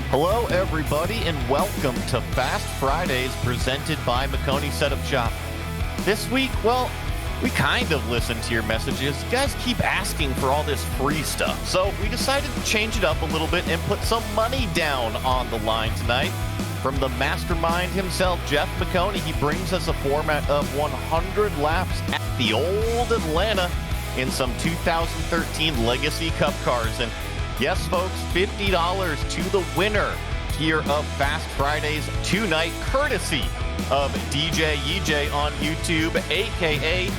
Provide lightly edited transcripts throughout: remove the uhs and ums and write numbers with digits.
Hello, everybody, and welcome to Fast Fridays presented by Maconi Setup Shop. This week, well, we kind of listened to your messages. You guys keep asking for all this free stuff, so we decided to change it up a little bit and put some money down on the line tonight. From the mastermind himself, Jeff Maconi, he brings us a format of 100 laps at the old Atlanta in some 2013 Legacy Cup cars. And yes, folks, $50 to the winner here of Fast Fridays tonight, courtesy of DJ EJ on YouTube, a.k.a.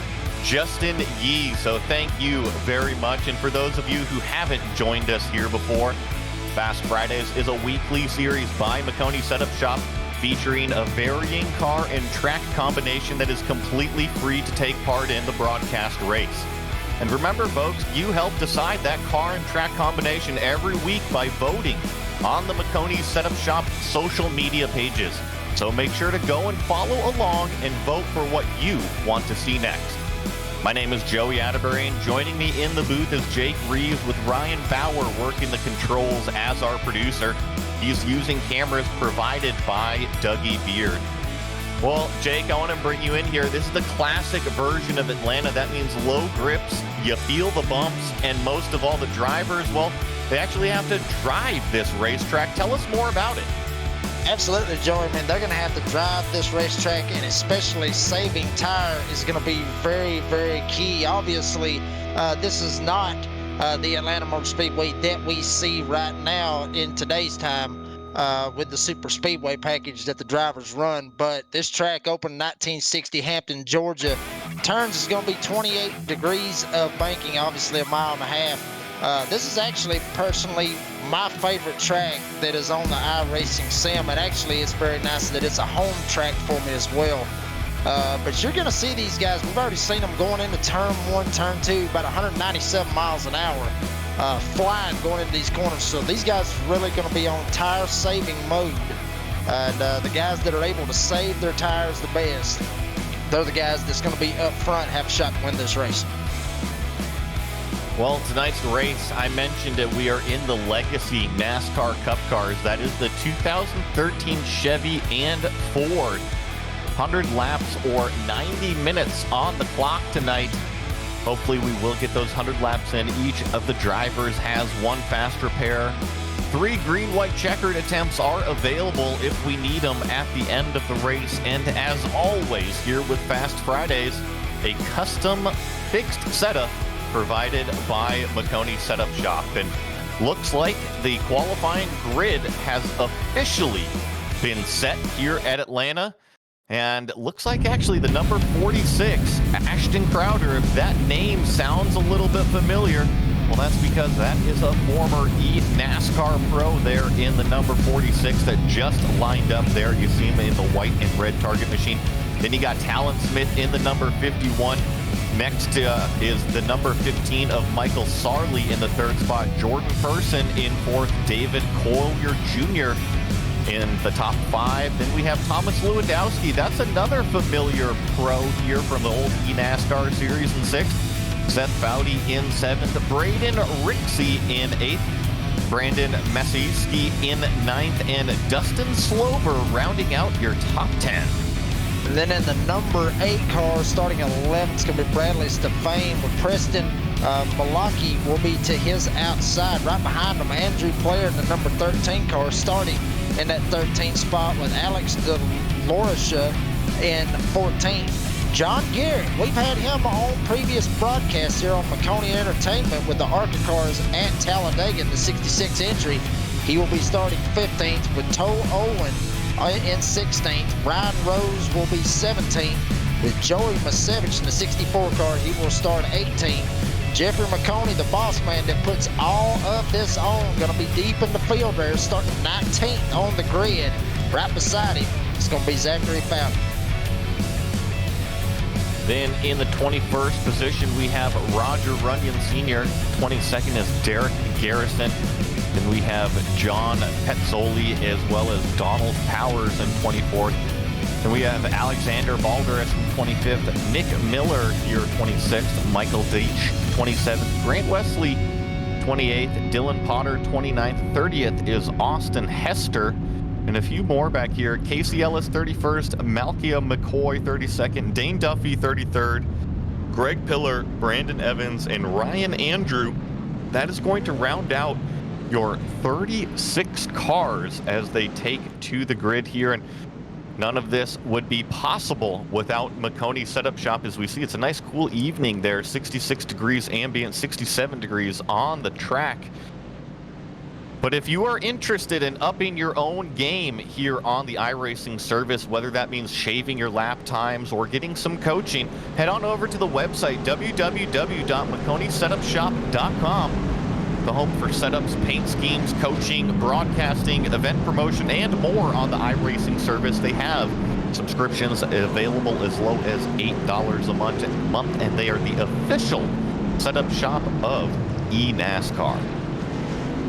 Justin Yee. So thank you very much. And for those of you who haven't joined us here before, Fast Fridays is a weekly series by Maconi Setup Shop featuring a varying car and track combination that is completely free to take part in the broadcast race. And remember, folks, you help decide that car and track combination every week by voting on the Maconi Setup Shop social media pages. So make sure to go and follow along and vote for what you want to see next. My name is Joey Atterbury, and joining me in the booth is Jake Reeves with Ryan Bauer working the controls as our producer. He's using cameras provided by Dougie Beard. Well, Jake, I want to bring you in here. This is the classic version of Atlanta. That means low grips, you feel the bumps, and most of all, the drivers, well, they actually have to drive this racetrack. Tell us more about it. Absolutely, Joey. Man, they're going to have to drive this racetrack, and especially saving tire is going to be very, very key. Obviously, this is not the Atlanta Motor Speedway that we see right now in today's time with the Super Speedway package that the drivers run. But this track opened in 1960, Hampton, Georgia. Turns is going to be 28 degrees of banking, obviously a mile and a half. This is actually personally my favorite track that is on the iRacing sim, and actually it's very nice that it's a home track for me as well. But you're going to see these guys, we've already seen them going into turn one, turn two, about 197 miles an hour, flying going into these corners. So these guys are really going to be on tire saving mode. And the guys that are able to save their tires the best, they're the guys that's going to be up front, have a shot to win this race. Well, tonight's race, I mentioned it, we are in the Legacy NASCAR Cup cars. That is the 2013 Chevy and Ford. 100 laps or 90 minutes on the clock tonight. Hopefully we will get those 100 laps in. Each of the drivers has one fast repair. 3 green, white, checkered attempts are available if we need them at the end of the race. And as always, here with Fast Fridays, a custom fixed setup provided by Maconi Setup Shop. And looks like the qualifying grid has officially been set here at Atlanta. And looks like actually the number 46, Ashton Crowder, if that name sounds a little bit familiar, well, that's because that is a former NASCAR pro there in the number 46 that just lined up there. You see him in the white and red target machine. Then you got Talon Smith in the number 51. Next is the number 15 of Michael Sarley in the third spot. Jordan Person in fourth. David Collier Jr. in the top 5. Then we have Thomas Lewandowski. That's another familiar pro here from the old eNASCAR Series in 6th. Seth Bowdy in 7th. Braden Rixey in 8th. Brandon Masieski in 9th. And Dustin Slover rounding out your top 10. And then in the number 8 car, starting at 11, it's going to be Bradley Stefane with Preston Malaki will be to his outside. Right behind him, Andrew Player in the number 13 car, starting in that 13th spot with Alex DeLorisha in 14th. John Garrett, we've had him on previous broadcasts here on Maconi Entertainment with the ARCA cars at Talladega in the 66 entry. He will be starting 15th with Toe Owen in 16th. Ryan Rose will be 17th with Joey Masevich in the 64 car. He will start 18th. Jeffrey Maconi, the boss man that puts all of this on, going to be deep in the field there, starting 19th on the grid. Right beside him, it's going to be Zachary Fountain. Then in the 21st position, we have Roger Runyon Sr. 22nd is Derek Garrison. Then we have John Petzoli as well as Donald Powers in 24th. And we have Alexander Balderas in 25th, Nick Miller here 26th, Michael Deitch 27th, Grant Wesley 28th, Dylan Potter 29th, 30th is Austin Hester, and a few more back here. Casey Ellis 31st, Malkia McCoy 32nd, Dane Duffy 33rd, Greg Pillar, Brandon Evans, and Ryan Andrew. That is going to round out your 36 cars as they take to the grid here. And none of this would be possible without Maconi Setup Shop. As we see, it's a nice cool evening there. 66 degrees ambient, 67 degrees on the track. But if you are interested in upping your own game here on the iRacing service, whether that means shaving your lap times or getting some coaching, head on over to the website, www.maconisetupshop.com. The home for setups, paint schemes, coaching, broadcasting, event promotion, and more on the iRacing service. They have subscriptions available as low as $8 a month, and they are the official setup shop of eNASCAR.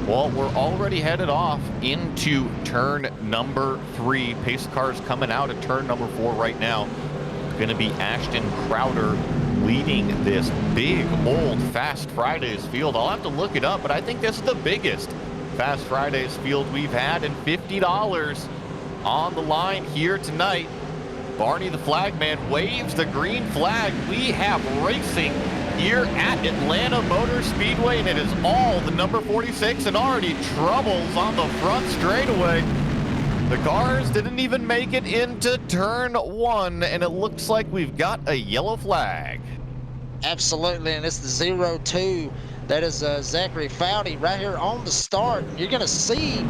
Well, we're already headed off into turn number 3. Pace cars coming out at turn number 4 right now. Going to be Ashton Crowder leading this big old Fast Fridays field. I'll have to look it up, but I think this is the biggest Fast Fridays field we've had, and $50 on the line here tonight. Barney the Flagman waves the green flag. We have racing here at Atlanta Motor Speedway, and it is all the number 46 and already troubles on the front straightaway. The cars didn't even make it into turn 1, and it looks like we've got a yellow flag. Absolutely, and it's the 0-2. That is Zachary Foudy right here on the start. You're going to see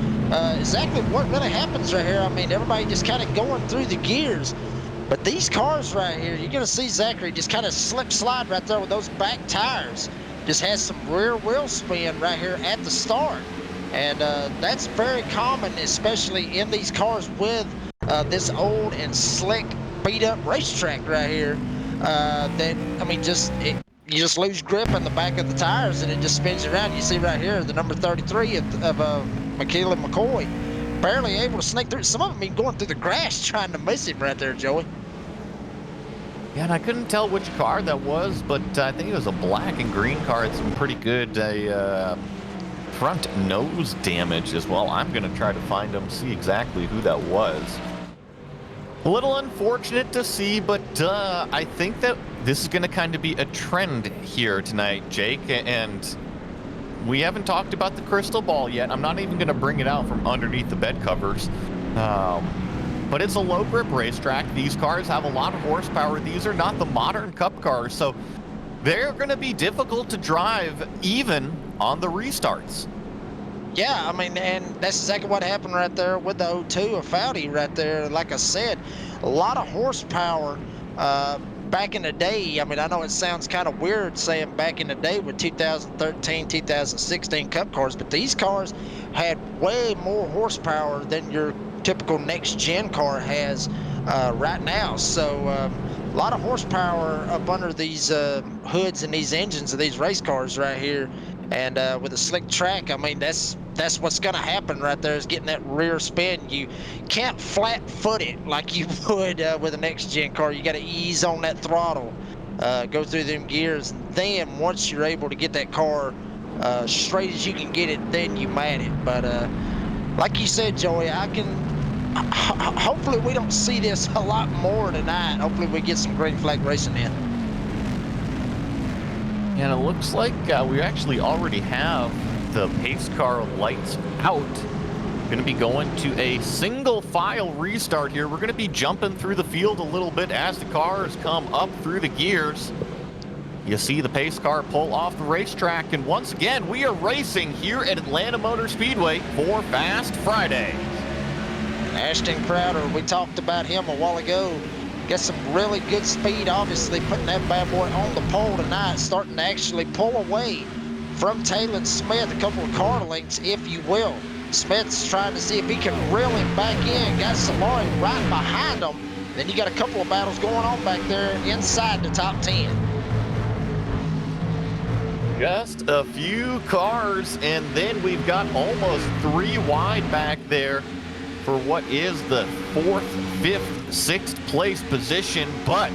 exactly what really happens right here. I mean, everybody just kind of going through the gears. But these cars right here, you're going to see Zachary just kind of slide right there with those back tires. Just has some rear wheel spin right here at the start. And that's very common, especially in these cars with this old and slick, beat-up racetrack right here. That, I mean, you just lose grip on the back of the tires and it just spins around. You see right here the number 33 of Michaela McCoy. Barely able to snake through. Some of them even going through the grass trying to miss him right there, Joey. Yeah, and I couldn't tell which car that was, but I think it was a black and green car. It's some pretty good front nose damage as well. I'm going to try to find them, see exactly who that was. A little unfortunate to see, but I think that this is going to kind of be a trend here tonight, Jake, and we haven't talked about the crystal ball yet. I'm not even going to bring it out from underneath the bed covers. But it's a low grip racetrack. These cars have a lot of horsepower. These are not the modern cup cars, so they're going to be difficult to drive even on the restarts. Yeah, I mean, and that's exactly what happened right there with the 0-2 of Foudy right there. Like I said, a lot of horsepower back in the day. I mean, I know it sounds kind of weird saying back in the day with 2013, 2016 Cup cars, but these cars had way more horsepower than your typical next-gen car has right now. So a lot of horsepower up under these hoods and these engines of these race cars right here. And with a slick track, I mean, that's what's going to happen right there, is getting that rear spin. You can't flat foot it like you would with a next-gen car. You got to ease on that throttle, go through them gears. And then once you're able to get that car straight as you can get it, then you man it. But like you said, Joey, hopefully we don't see this a lot more tonight. Hopefully we get some green flag racing in. And it looks like we actually already have the pace car lights out. Going to be going to a single file restart here. We're going to be jumping through the field a little bit as the cars come up through the gears. You see the pace car pull off the racetrack, and once again we are racing here at Atlanta Motor Speedway for Fast Friday. Ashton Crowder, we talked about him a while ago. Got some really good speed, obviously, putting that bad boy on the pole tonight, starting to actually pull away from Taylor Smith, a couple of car lengths, if you will. Smith's trying to see if he can reel him back in. Got Solari right behind him. Then you got a couple of battles going on back there inside the top 10. Just a few cars, and then we've got almost 3 wide back there for what is the 4th, 5th, 6th place position, but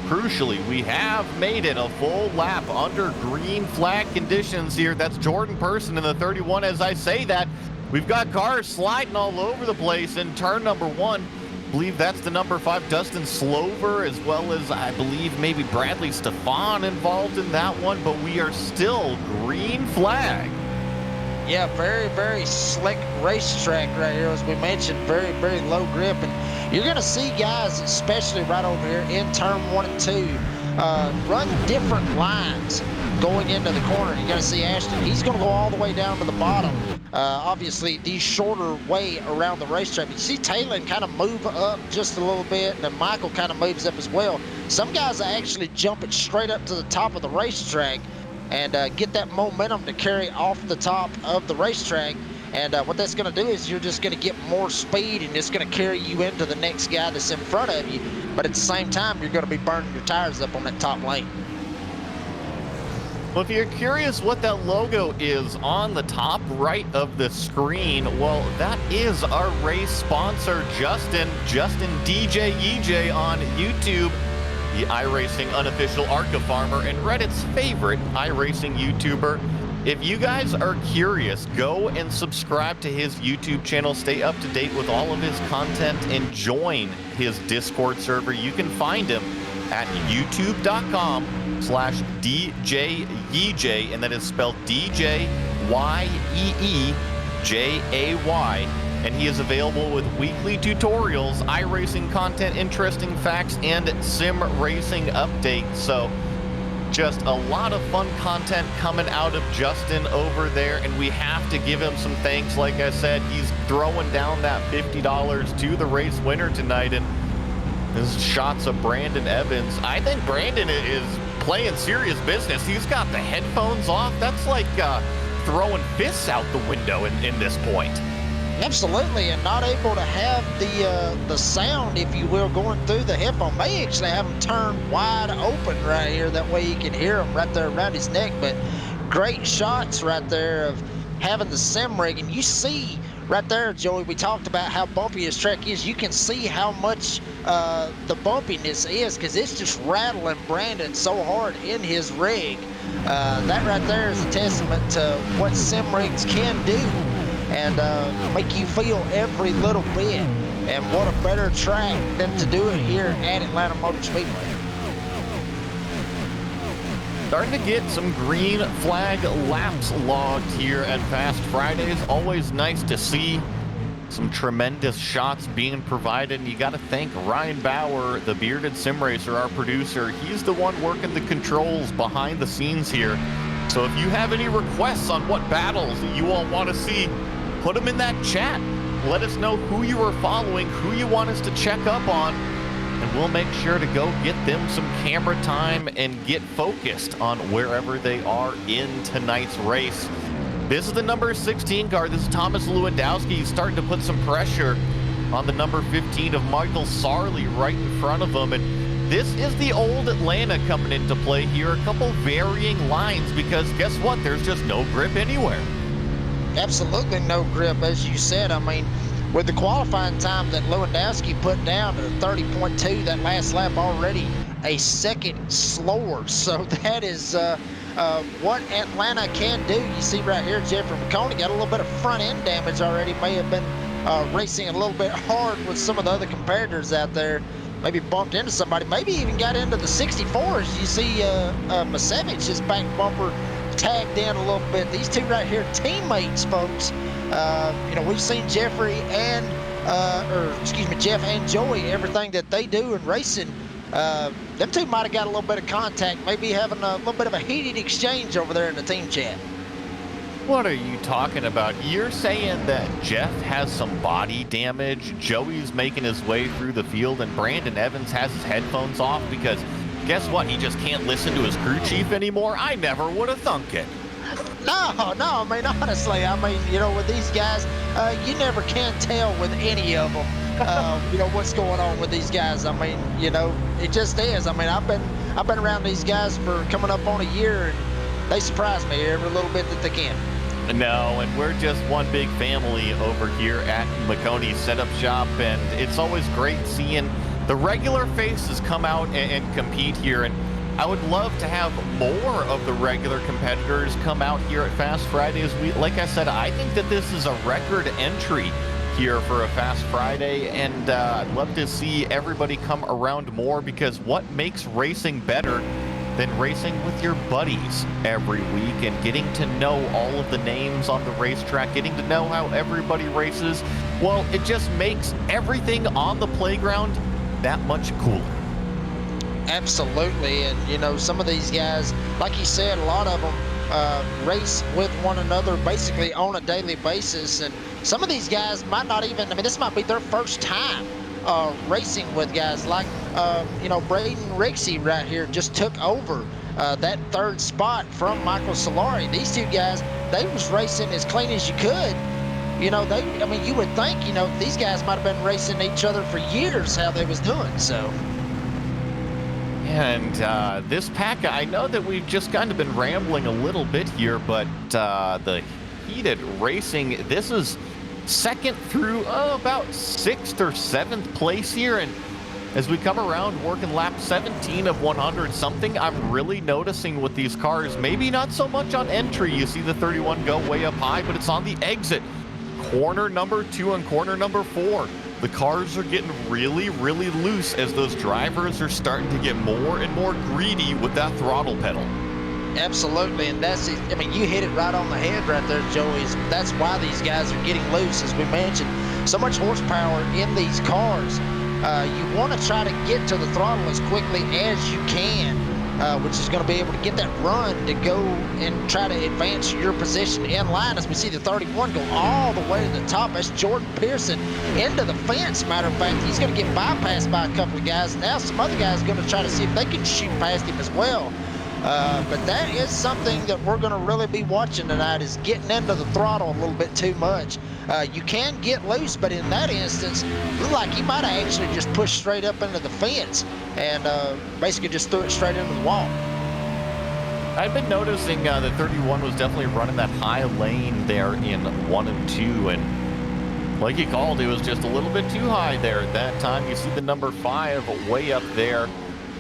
crucially, we have made it a full lap under green flag conditions here. That's Jordan Person in the 31. As I say that, we've got cars sliding all over the place in turn number 1. I believe that's the number 5, Dustin Slover, as well as I believe maybe Bradley Stefan involved in that one, but we are still green flag. Yeah, very, very slick racetrack right here, as we mentioned, very, very low grip. And you're going to see guys, especially right over here in turn 1 and 2, run different lines going into the corner. You're going to see Ashton, he's going to go all the way down to the bottom. Obviously, the shorter way around the racetrack. You see Taylor kind of move up just a little bit, and then Michael kind of moves up as well. Some guys are actually jumping straight up to the top of the racetrack and get that momentum to carry off the top of the racetrack. And what that's going to do is you're just going to get more speed, and it's going to carry you into the next guy that's in front of you. But at the same time, you're going to be burning your tires up on that top lane. Well, if you're curious what that logo is on the top right of the screen, well, that is our race sponsor, Justin DJ EJ on YouTube, the iRacing unofficial ARCA farmer and Reddit's favorite iRacing YouTuber. If you guys are curious, go and subscribe to his YouTube channel, stay up to date with all of his content, and join his Discord server. You can find him at youtube.com/DJYeejay, and that is spelled DJYeejay. And he is available with weekly tutorials, iRacing content, interesting facts, and sim racing updates. So just a lot of fun content coming out of Justin over there, and we have to give him some thanks. Like I said, he's throwing down that $50 to the race winner tonight, and there's shots of Brandon Evans. I think Brandon is playing serious business. He's got the headphones off. That's like throwing fists out the window in this point. Absolutely, and not able to have the sound, if you will, going through the headphone. May actually have him turned wide open right here. That way you can hear him right there around his neck. But great shots right there of having the sim rig. And you see right there, Joey, we talked about how bumpy his track is. You can see how much the bumpiness is, because it's just rattling Brandon so hard in his rig. That right there is a testament to what sim rigs can do, and make you feel every little bit. And what a better track than to do it here at Atlanta Motor Speedway. Starting to get some green flag laps logged here at Fast Fridays. Always nice to see some tremendous shots being provided. And you got to thank Ryan Bauer, the bearded sim racer, our producer. He's the one working the controls behind the scenes here. So if you have any requests on what battles that you all want to see, put them in that chat. Let us know who you are following, who you want us to check up on, and we'll make sure to go get them some camera time and get focused on wherever they are in tonight's race. This is the number 16 car. This is Thomas Lewandowski. He's starting to put some pressure on the number 15 of Michael Sarley right in front of him. And this is the old Atlanta coming into play here. A couple varying lines, because guess what? There's just no grip anywhere. Absolutely no grip, as you said. I mean, with the qualifying time that Lewandowski put down to 30.2, that last lap already a second slower. So that is what Atlanta can do. You see right here, Jeffrey Maconi got a little bit of front end damage already. May have been racing a little bit hard with some of the other competitors out there. Maybe bumped into somebody, maybe even got into the 64s. You see Masevich, his back bumper tagged in a little bit. These two right here, teammates, folks. You know, we've seen Jeffrey and, Jeff and Joey, everything that they do in racing. Them two might have got a little bit of contact, maybe having a little bit of a heated exchange over there in the team chat. What are you talking about? You're saying that Jeff has some body damage, Joey's making his way through the field, and Brandon Evans has his headphones off because guess what? He just can't listen to his crew chief anymore? I never would have thunk it. No, I mean, honestly, I mean, you know, with these guys, you never can tell with any of them, you know, what's going on with these guys. I mean, you know, it just is. I mean, I've been around these guys for coming up on a year, and they surprise me every little bit that they can. No, and we're just one big family over here at Maconi Setup Shop, and it's always great seeing the regular faces come out and compete here. And I would love to have more of the regular competitors come out here at Fast Fridays. Like I said, I think that this is a record entry here for a Fast Friday, and I'd love to see everybody come around more, because what makes racing better than racing with your buddies every week and getting to know all of the names on the racetrack, getting to know how everybody races? Well, it just makes everything on the playground that much cooler. Absolutely. And you know, some of these guys, like you said, a lot of them race with one another basically on a daily basis, and some of these guys might not even, I mean, this might be their first time racing with guys like you know, Braden Rixey right here just took over that third spot from Michael Solari. These two guys, they was racing as clean as you could. You know, I mean, you would think, you know, these guys might have been racing each other for years, how they was doing. So and this pack, I know that we've just kind of been rambling a little bit here, but the heated racing, this is second through about 6th or 7th place here. And as we come around working lap 17 of 100 something, I'm really noticing with these cars, maybe not so much on entry, you see the 31 go way up high, but it's on the exit. Corner number 2 and corner number 4. The cars are getting really, really loose as those drivers are starting to get more and more greedy with that throttle pedal. absolutely, and that's it. I mean, you hit it right on the head right there, Joey. That's why these guys are getting loose, as we mentioned. So much horsepower in these cars. You want to try to get to the throttle as quickly as you can, which is going to be able to get that run to go and try to advance your position in line. As we see the 31 go all the way to the top. That's Jordan Pearson into the fence. Matter of fact, he's going to get bypassed by a couple of guys. Now some other guys are going to try to see if they can shoot past him as well. But that is something that we're going to really be watching tonight, is getting into the throttle a little bit too much. You can get loose, but in that instance, it looked like he might have actually just pushed straight up into the fence and basically just threw it straight into the wall. I've been noticing that 31 was definitely running that high lane there in 1 and 2, and like you called, it was just a little bit too high there at that time. You see the number 5 way up there,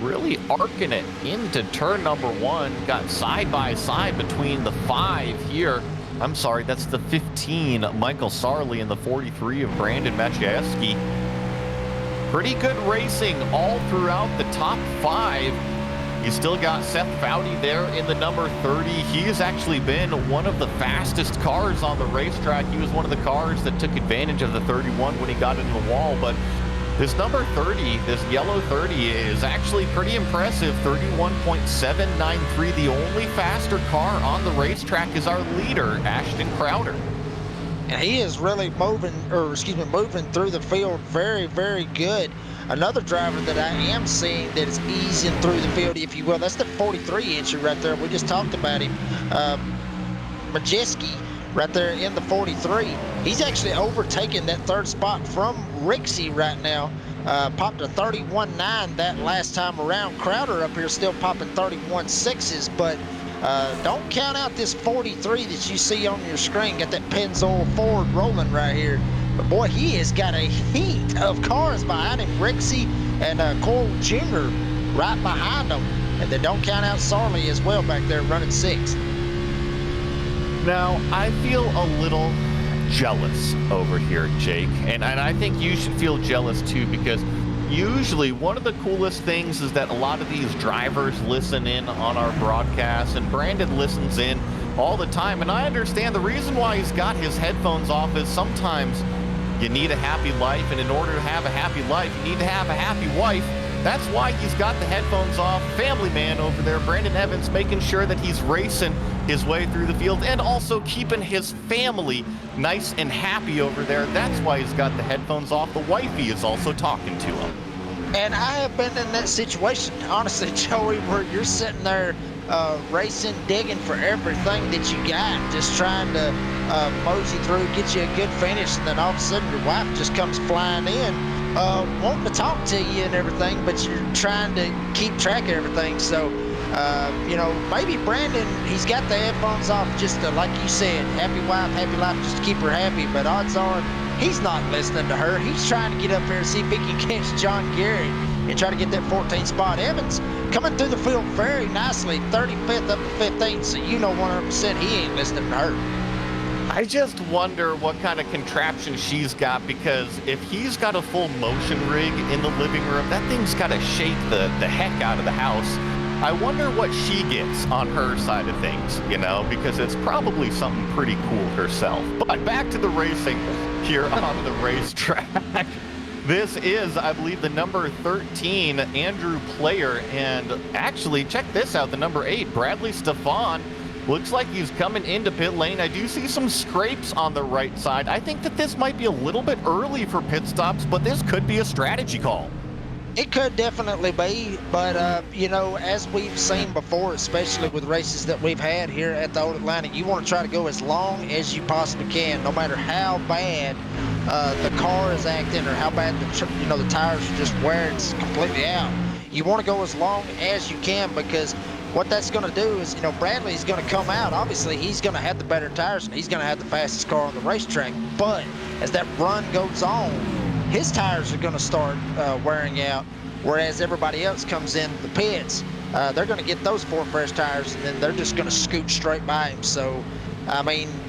really arcing it into turn number 1. Got side by side between the 5 here. I'm sorry, that's the 15, Michael Sarley, and the 43 of Brandon Maciejewski. Pretty good racing all throughout the top 5. You still got Seth Foudy there in the number 30. He has actually been one of the fastest cars on the racetrack. He was one of the cars that took advantage of the 31 when he got into the wall, but this number 30, this yellow 30, is actually pretty impressive. 31.793. The only faster car on the racetrack is our leader, Ashton Crowder. And he is really moving through the field very, very good. Another driver that I am seeing that is easing through the field, if you will, that's the 43 entry right there. We just talked about him. Majeski right there in the 43. He's actually overtaken that third spot from Rixey right now. Popped a 31.9 that last time around. Crowder up here still popping 31.6s, but don't count out this 43 that you see on your screen. Got that Pennzoil Ford rolling right here. But boy, he has got a heat of cars behind him. Rixey and Coral Jr. right behind him. And then don't count out Sarley as well back there running 6th. Now, I feel a little jealous over here, Jake, and I think you should feel jealous too, because usually one of the coolest things is that a lot of these drivers listen in on our broadcast, and Brandon listens in all the time, and I understand the reason why he's got his headphones off is sometimes you need a happy life, and in order to have a happy life, you need to have a happy wife. That's why he's got the headphones off. Family man over there, Brandon Evans, making sure that he's racing his way through the field and also keeping his family nice and happy over there. That's why he's got the headphones off. The wifey is also talking to him. And I have been in that situation, honestly, Joey, where you're sitting there racing, digging for everything that you got, just trying to mosey through, get you a good finish, and then all of a sudden your wife just comes flying in, wanting to talk to you and everything, but you're trying to keep track of everything. So Maybe Brandon, he's got the headphones off just to, like you said, happy wife, happy life, just to keep her happy. But odds are he's not listening to her. He's trying to get up here and see if he can catch John Garrett and try to get that 14th spot. Evans coming through the field very nicely, 35th up to 15th, so you know 100% he ain't listening to her. I just wonder what kind of contraption she's got, because if he's got a full motion rig in the living room, that thing's got to shake the heck out of the house. I wonder what she gets on her side of things, because it's probably something pretty cool herself. But back to the racing here on the racetrack. This is, I believe, the number 13, Andrew Player, and actually, check this out, the number 8, Bradley Stefan. Looks like he's coming into pit lane. I do see some scrapes on the right side. I think that this might be a little bit early for pit stops, but this could be a strategy call. It could definitely be, but, as we've seen before, especially with races that we've had here at the Old Atlanta, you want to try to go as long as you possibly can, no matter how bad the car is acting or how bad the tires are just wearing completely out. You want to go as long as you can, because what that's going to do is, Bradley's going to come out. Obviously, he's going to have the better tires and he's going to have the fastest car on the racetrack. But as that run goes on, his tires are going to start wearing out, whereas everybody else comes in the pits. They're going to get those 4 fresh tires, and then they're just going to scoot straight by him. So,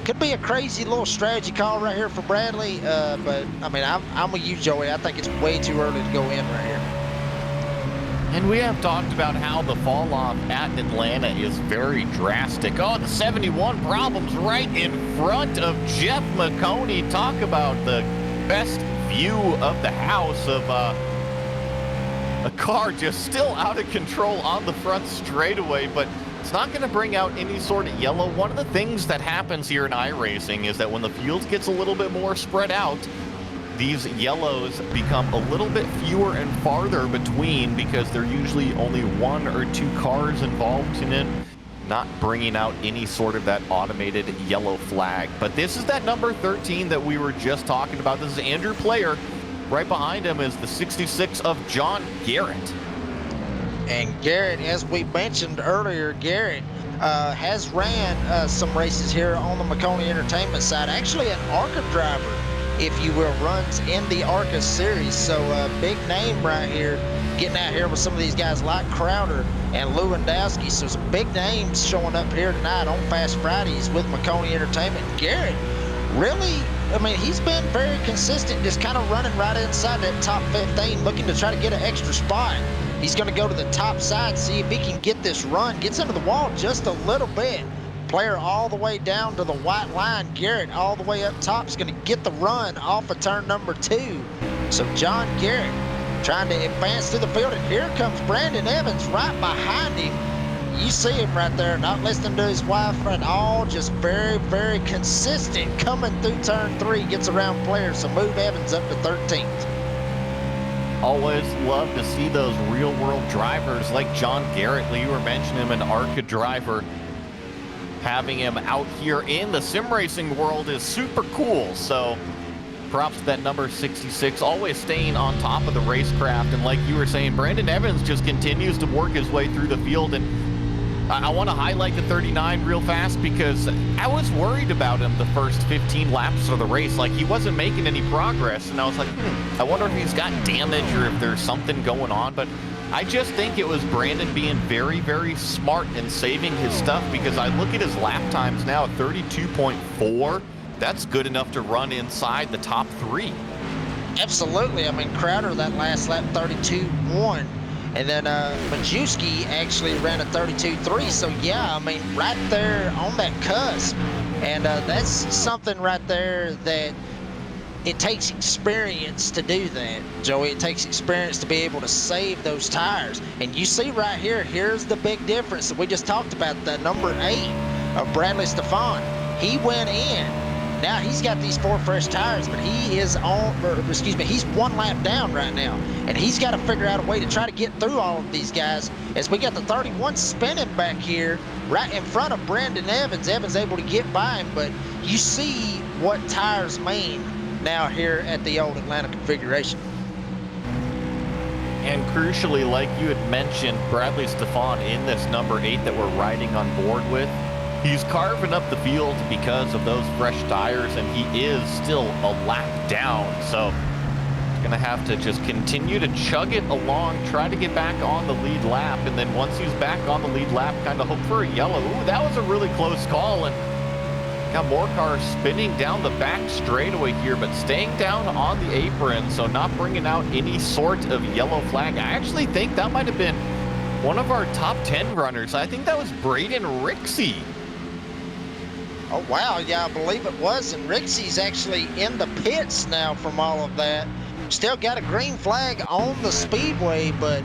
could be a crazy little strategy call right here for Bradley. But, I'm with you, Joey. I think it's way too early to go in right here. And we have talked about how the fall off at Atlanta is very drastic. Oh, the 71 problems right in front of Jeff Maconi. Talk about the best view of the house of a car just still out of control on the front straightaway, but it's not going to bring out any sort of yellow. One of the things that happens here in iRacing is that when the field gets a little bit more spread out, these yellows become a little bit fewer and farther between, because they're usually only 1 or 2 cars involved in it, not bringing out any sort of that automated yellow flag. But this is that number 13 that we were just talking about. This is Andrew Player. Right behind him is the 66 of John Garrett. And Garrett, as we mentioned earlier, Garrett has ran some races here on the Maconi Entertainment side. Actually, an ARCA driver, if you will, runs in the ARCA series. So big name right here, getting out here with some of these guys like Crowder and Lewandowski. So some big names showing up here tonight on Fast Fridays with Maconi Entertainment. Garrett, really, he's been very consistent, just kind of running right inside that top 15, looking to try to get an extra spot. He's going to go to the top side, see if he can get this run, gets into the wall just a little bit. Player all the way down to the white line. Garrett all the way up top is going to get the run off of turn number 2. So John Garrett trying to advance through the field, and here comes Brandon Evans right behind him. You see him right there, not listening to his wife at all, just very, very consistent coming through turn 3, gets around players, so move Evans up to 13th. Always love to see those real-world drivers like John Garrett. You were mentioning him, an ARCA driver. Having him out here in the sim racing world is super cool. So props to that number 66, always staying on top of the racecraft. And like you were saying, Brandon Evans just continues to work his way through the field. And I want to highlight the 39 real fast, because I was worried about him the first 15 laps of the race. Like, he wasn't making any progress. And I was like, I wonder if he's got damage or if there's something going on. But I just think it was Brandon being very, very smart and saving his stuff, because I look at his lap times now, 32.4. That's good enough to run inside the top 3. Absolutely. Crowder, that last lap, 32.1. And then Majewski actually ran a 32.3. So, yeah, right there on that cusp. And that's something right there that it takes experience to do that, Joey. It takes experience to be able to save those tires. And you see right here, here's the big difference that we just talked about, the number 8 of Bradley Stefan. He went in. Now he's got these 4 fresh tires, but he is he's 1 lap down right now. And he's got to figure out a way to try to get through all of these guys, as we got the 31 spinning back here right in front of Brandon Evans. Evans able to get by him, but you see what tires mean now here at the Old Atlanta configuration. And crucially, like you had mentioned, Bradley Stefan in this number 8 that we're riding on board with, he's carving up the field because of those fresh tires, and he is still a lap down. So going to have to just continue to chug it along, try to get back on the lead lap, and then once he's back on the lead lap, kind of hope for a yellow. Ooh, that was a really close call, and got more cars spinning down the back straightaway here, but staying down on the apron, so not bringing out any sort of yellow flag. I actually think that might have been one of our top 10 runners. I think that was Braden Rixey. Oh, wow. Yeah, I believe it was, and Rixey's actually in the pits now from all of that. Still got a green flag on the speedway, but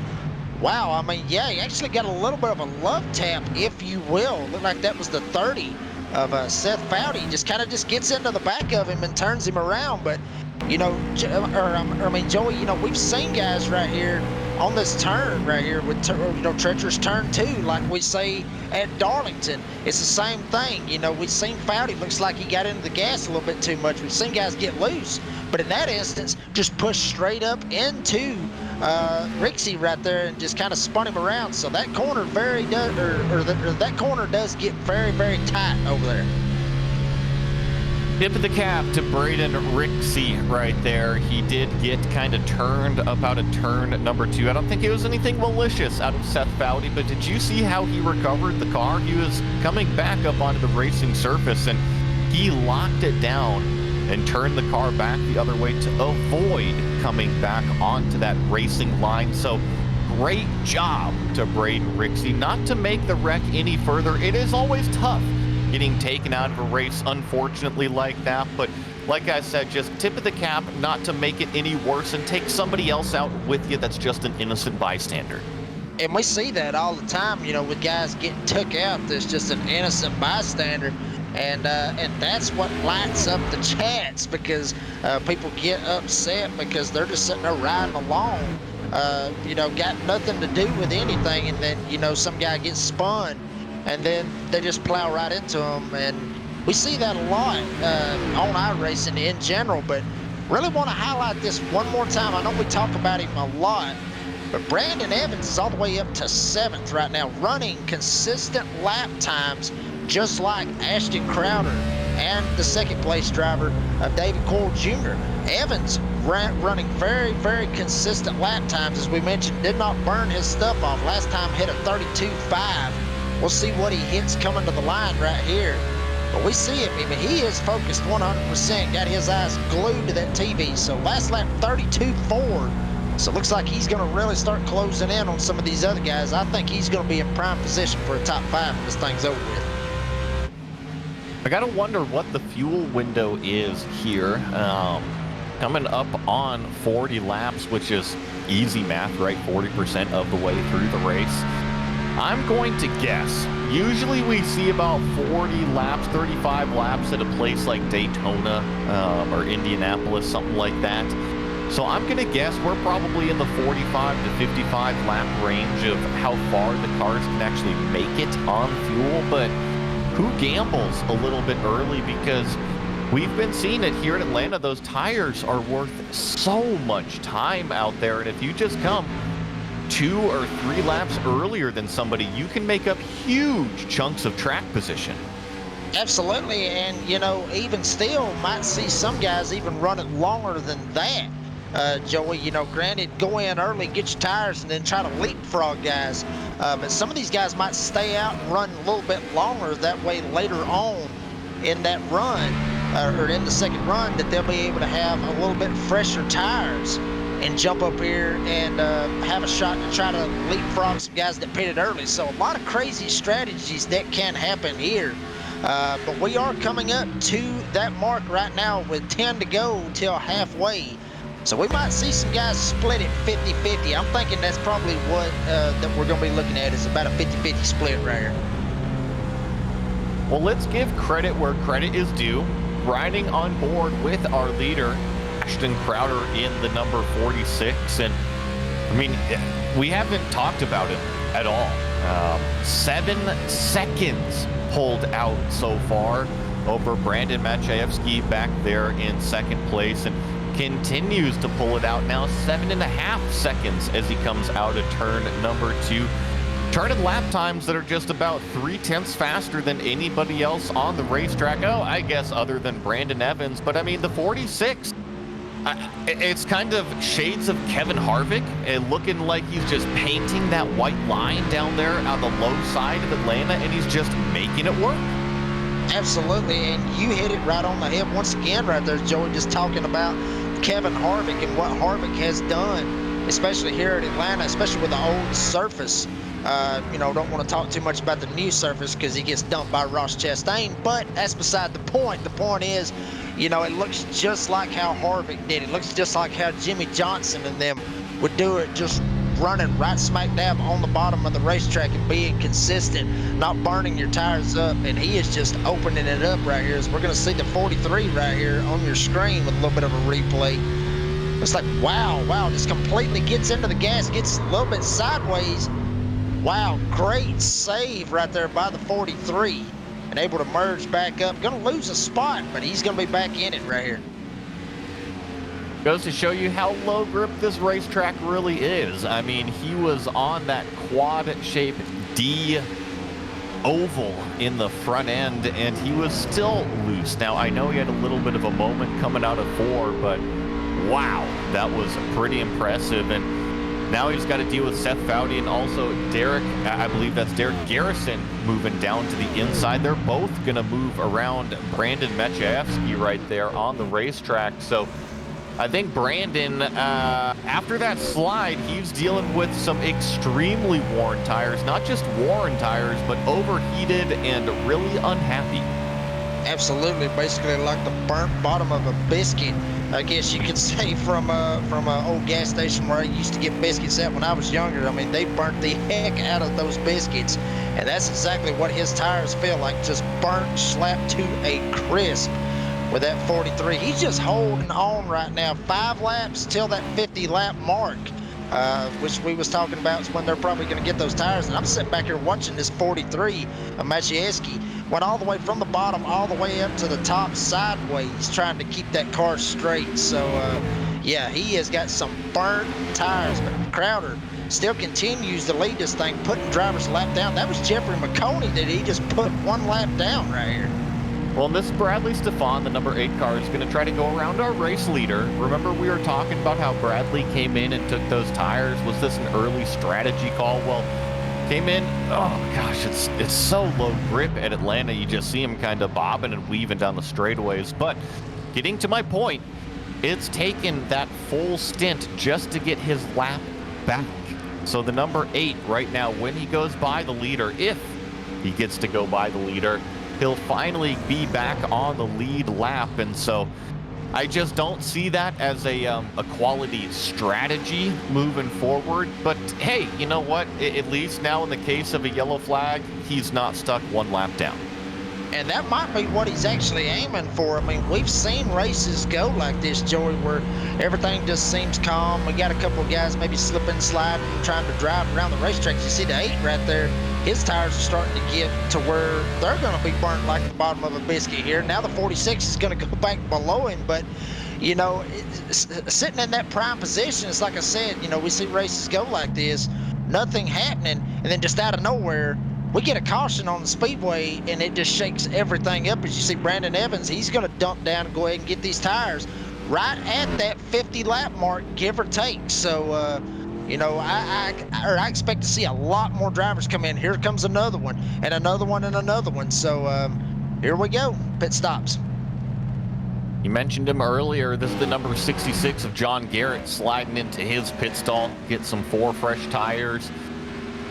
wow, I mean, yeah, he actually got a little bit of a love tap, if you will. Looked like that was the 30 of Seth Foudy. Just kind of just gets into the back of him and turns him around. But, you know, Joey, you know, we've seen guys right here on this turn right here with, you know, treacherous turn 2, like we say at Darlington. It's the same thing. You know, we've seen Foudy, looks like he got into the gas a little bit too much. We've seen guys get loose, but in that instance, just pushed straight up into Rixey right there and just kind of spun him around. So that corner that corner does get very, very tight over there. Tip of the cap to Braden Rixey right there. He did get kind of turned up out of turn number 2. I don't think it was anything malicious out of Seth Foudy, but did you see how he recovered the car? He was coming back up onto the racing surface, and he locked it down and turned the car back the other way to avoid coming back onto that racing line. So great job to Braden Rixey. Not to make the wreck any further. It is always tough getting taken out of a race, unfortunately, like that. But like I said, just tip of the cap not to make it any worse and take somebody else out with you that's just an innocent bystander. And we see that all the time, you know, with guys getting took out that's just an innocent bystander. And that's what lights up the chats, because people get upset because they're just sitting there riding along, you know, got nothing to do with anything, and then, you know, some guy gets spun, and then they just plow right into them. And we see that a lot on iRacing in general, but really want to highlight this one more time. I know we talk about him a lot, but Brandon Evans is all the way up to 7th right now, running consistent lap times, just like Ashton Crowder and the second place driver, David Coyle Jr. Evans running very, very consistent lap times. As we mentioned, did not burn his stuff off. Last time hit a 32.5. We'll see what he hits coming to the line right here. But we see him. I mean, he is focused 100%, got his eyes glued to that TV. So last lap 32.4. So it looks like he's going to really start closing in on some of these other guys. I think he's going to be in prime position for a top 5 when this thing's over with. I gotta wonder what the fuel window is here. Coming up on 40 laps, which is easy math, right? 40% of the way through the race. I'm going to guess, usually we see about 40 laps, 35 laps at a place like Daytona or Indianapolis, something like that. So I'm going to guess we're probably in the 45 to 55 lap range of how far the cars can actually make it on fuel. But who gambles a little bit early? Because we've been seeing it here in Atlanta. Those tires are worth so much time out there. And if you just come 2 or 3 laps earlier than somebody, you can make up huge chunks of track position. Absolutely. And, you know, even still, might see some guys even run it longer than that. Joey, you know, granted, go in early, get your tires, and then try to leapfrog guys. But some of these guys might stay out and run a little bit longer. That way, later on in that run, or in the second run, that they'll be able to have a little bit fresher tires and jump up here and have a shot to try to leapfrog some guys that pitted early. So a lot of crazy strategies that can happen here. But we are coming up to that mark right now with 10 to go till halfway. So we might see some guys split it 50-50. I'm thinking that's probably what that we're going to be looking at, is about a 50-50 split right here. Well, let's give credit where credit is due. Riding on board with our leader, Ashton Crowder, in the number 46. And, I mean, we haven't talked about it at all. 7 seconds pulled out so far over Brandon Maciejewski back there in second place. And continues to pull it out now, 7.5 seconds as he comes out of turn number 2. Turning lap times that are just about 0.3 faster than anybody else on the racetrack. Oh, I guess other than Brandon Evans, but I mean the 46. It's kind of shades of Kevin Harvick, looking like he's just painting that white line down there on the low side of Atlanta, and he's just making it work. Absolutely, and you hit it right on the head once again right there, Joey, just talking about Kevin Harvick and what Harvick has done, especially here at Atlanta, especially with the old surface. You know, don't want to talk too much about the new surface because he gets dumped by Ross Chastain, but that's beside the point. The point is, you know, it looks just like how Harvick did. It looks just like how Jimmy Johnson and them would do it, just running right smack dab on the bottom of the racetrack and being consistent, not burning your tires up. And he is just opening it up right here. As we're going to see the 43 right here on your screen with a little bit of a replay. It's like, wow, just completely gets into the gas, gets a little bit sideways. Wow, great save right there by the 43 and able to merge back up. Going to lose a spot, but he's going to be back in it right here. Goes to show you how low grip this racetrack really is. I mean, he was on that quad-shaped D oval in the front end, and he was still loose. Now, I know he had a little bit of a moment coming out of 4, but wow, that was pretty impressive. And now he's got to deal with Seth Foudy and also Derek, I believe that's Derek Garrison, moving down to the inside. They're both going to move around Brandon Mechayevsky right there on the racetrack. So I think Brandon, after that slide, he's dealing with some extremely worn tires. Not just worn tires, but overheated and really unhappy. Absolutely, basically like the burnt bottom of a biscuit, I guess you could say, from a old gas station where I used to get biscuits at when I was younger. I mean, they burnt the heck out of those biscuits, and that's exactly what his tires feel like, just burnt, slapped to a crisp with that 43. He's just holding on right now. 5 laps till that 50 lap mark, which we was talking about is when they're probably going to get those tires. And I'm sitting back here watching this 43 of Machieski. Went all the way from the bottom all the way up to the top sideways, trying to keep that car straight. So yeah, he has got some burnt tires, but Crowder still continues to lead this thing, putting drivers a lap down. That was Jeffrey Maconi that he just put 1 lap down right here. Well, and this is Bradley Stefan, the number 8 car, is going to try to go around our race leader. Remember, we were talking about how Bradley came in and took those tires. Was this an early strategy call? Well, came in, oh gosh, it's so low grip at Atlanta. You just see him kind of bobbing and weaving down the straightaways. But getting to my point, it's taken that full stint just to get his lap back. So the number 8 right now, when he goes by the leader, if he gets to go by the leader, he'll finally be back on the lead lap. And so I just don't see that as a quality strategy moving forward. But hey, you know what? At least now in the case of a yellow flag, he's not stuck 1 lap down. And that might be what he's actually aiming for. I mean, we've seen races go like this, Joey, where everything just seems calm. We got a couple of guys maybe slipping, sliding, trying to drive around the racetrack. You see the 8 right there. His tires are starting to get to where they're going to be burnt like the bottom of a biscuit here. Now the 46 is going to go back below him, but, you know, sitting in that prime position, it's like I said, you know, we see races go like this, nothing happening, and then just out of nowhere, we get a caution on the speedway, and it just shakes everything up. As you see Brandon Evans, he's going to dump down and go ahead and get these tires right at that 50 lap mark, give or take. So, you know, I expect to see a lot more drivers come in. Here comes another one, and another one, and another one. So here we go, pit stops. You mentioned him earlier. This is the number 66 of John Garrett sliding into his pit stall, get some 4 fresh tires.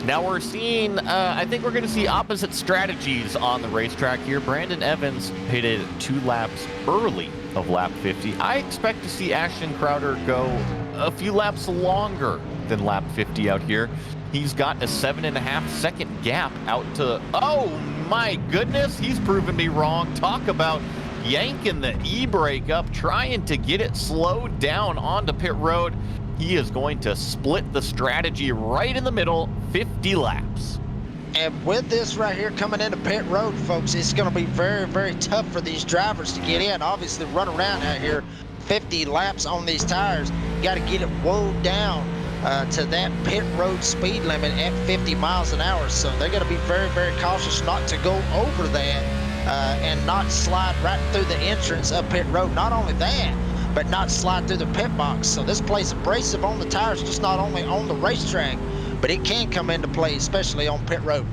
Now we're seeing, I think we're going to see opposite strategies on the racetrack here. Brandon Evans pitted 2 laps early of lap 50. I expect to see Ashton Crowder go a few laps longer than lap 50 out here. He's got a 7.5 second gap out to, oh my goodness, he's proven me wrong. Talk about yanking the e-brake up, trying to get it slowed down onto pit road. He is going to split the strategy right in the middle, 50 laps. And with this right here coming into pit road, folks, it's going to be very, very tough for these drivers to get in. Obviously, run around out here 50 laps on these tires. You got to get it wound down to that pit road speed limit at 50 miles an hour. So they're going to be very, very cautious not to go over that and not slide right through the entrance of pit road. Not only that, but not slide through the pit box. So this plays abrasive on the tires, just not only on the racetrack, but it can come into play, especially on pit road.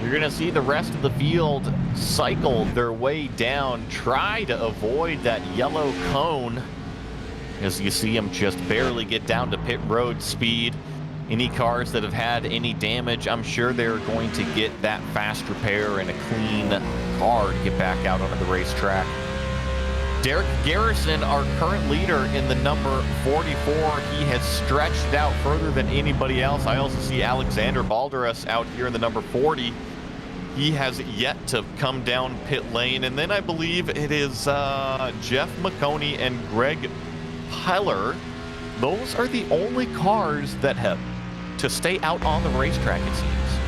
You're going to see the rest of the field cycle their way down, try to avoid that yellow cone, as you see them just barely get down to pit road speed. Any cars that have had any damage, I'm sure they're going to get that fast repair and a clean car to get back out onto the racetrack. Derek Garrison, our current leader in the number 44, he has stretched out further than anybody else. I also see Alexander Balderas out here in the number 40. He has yet to come down pit lane. And then I believe it is Jeff Maconi and Greg Peller. Those are the only cars that have to stay out on the racetrack, it seems.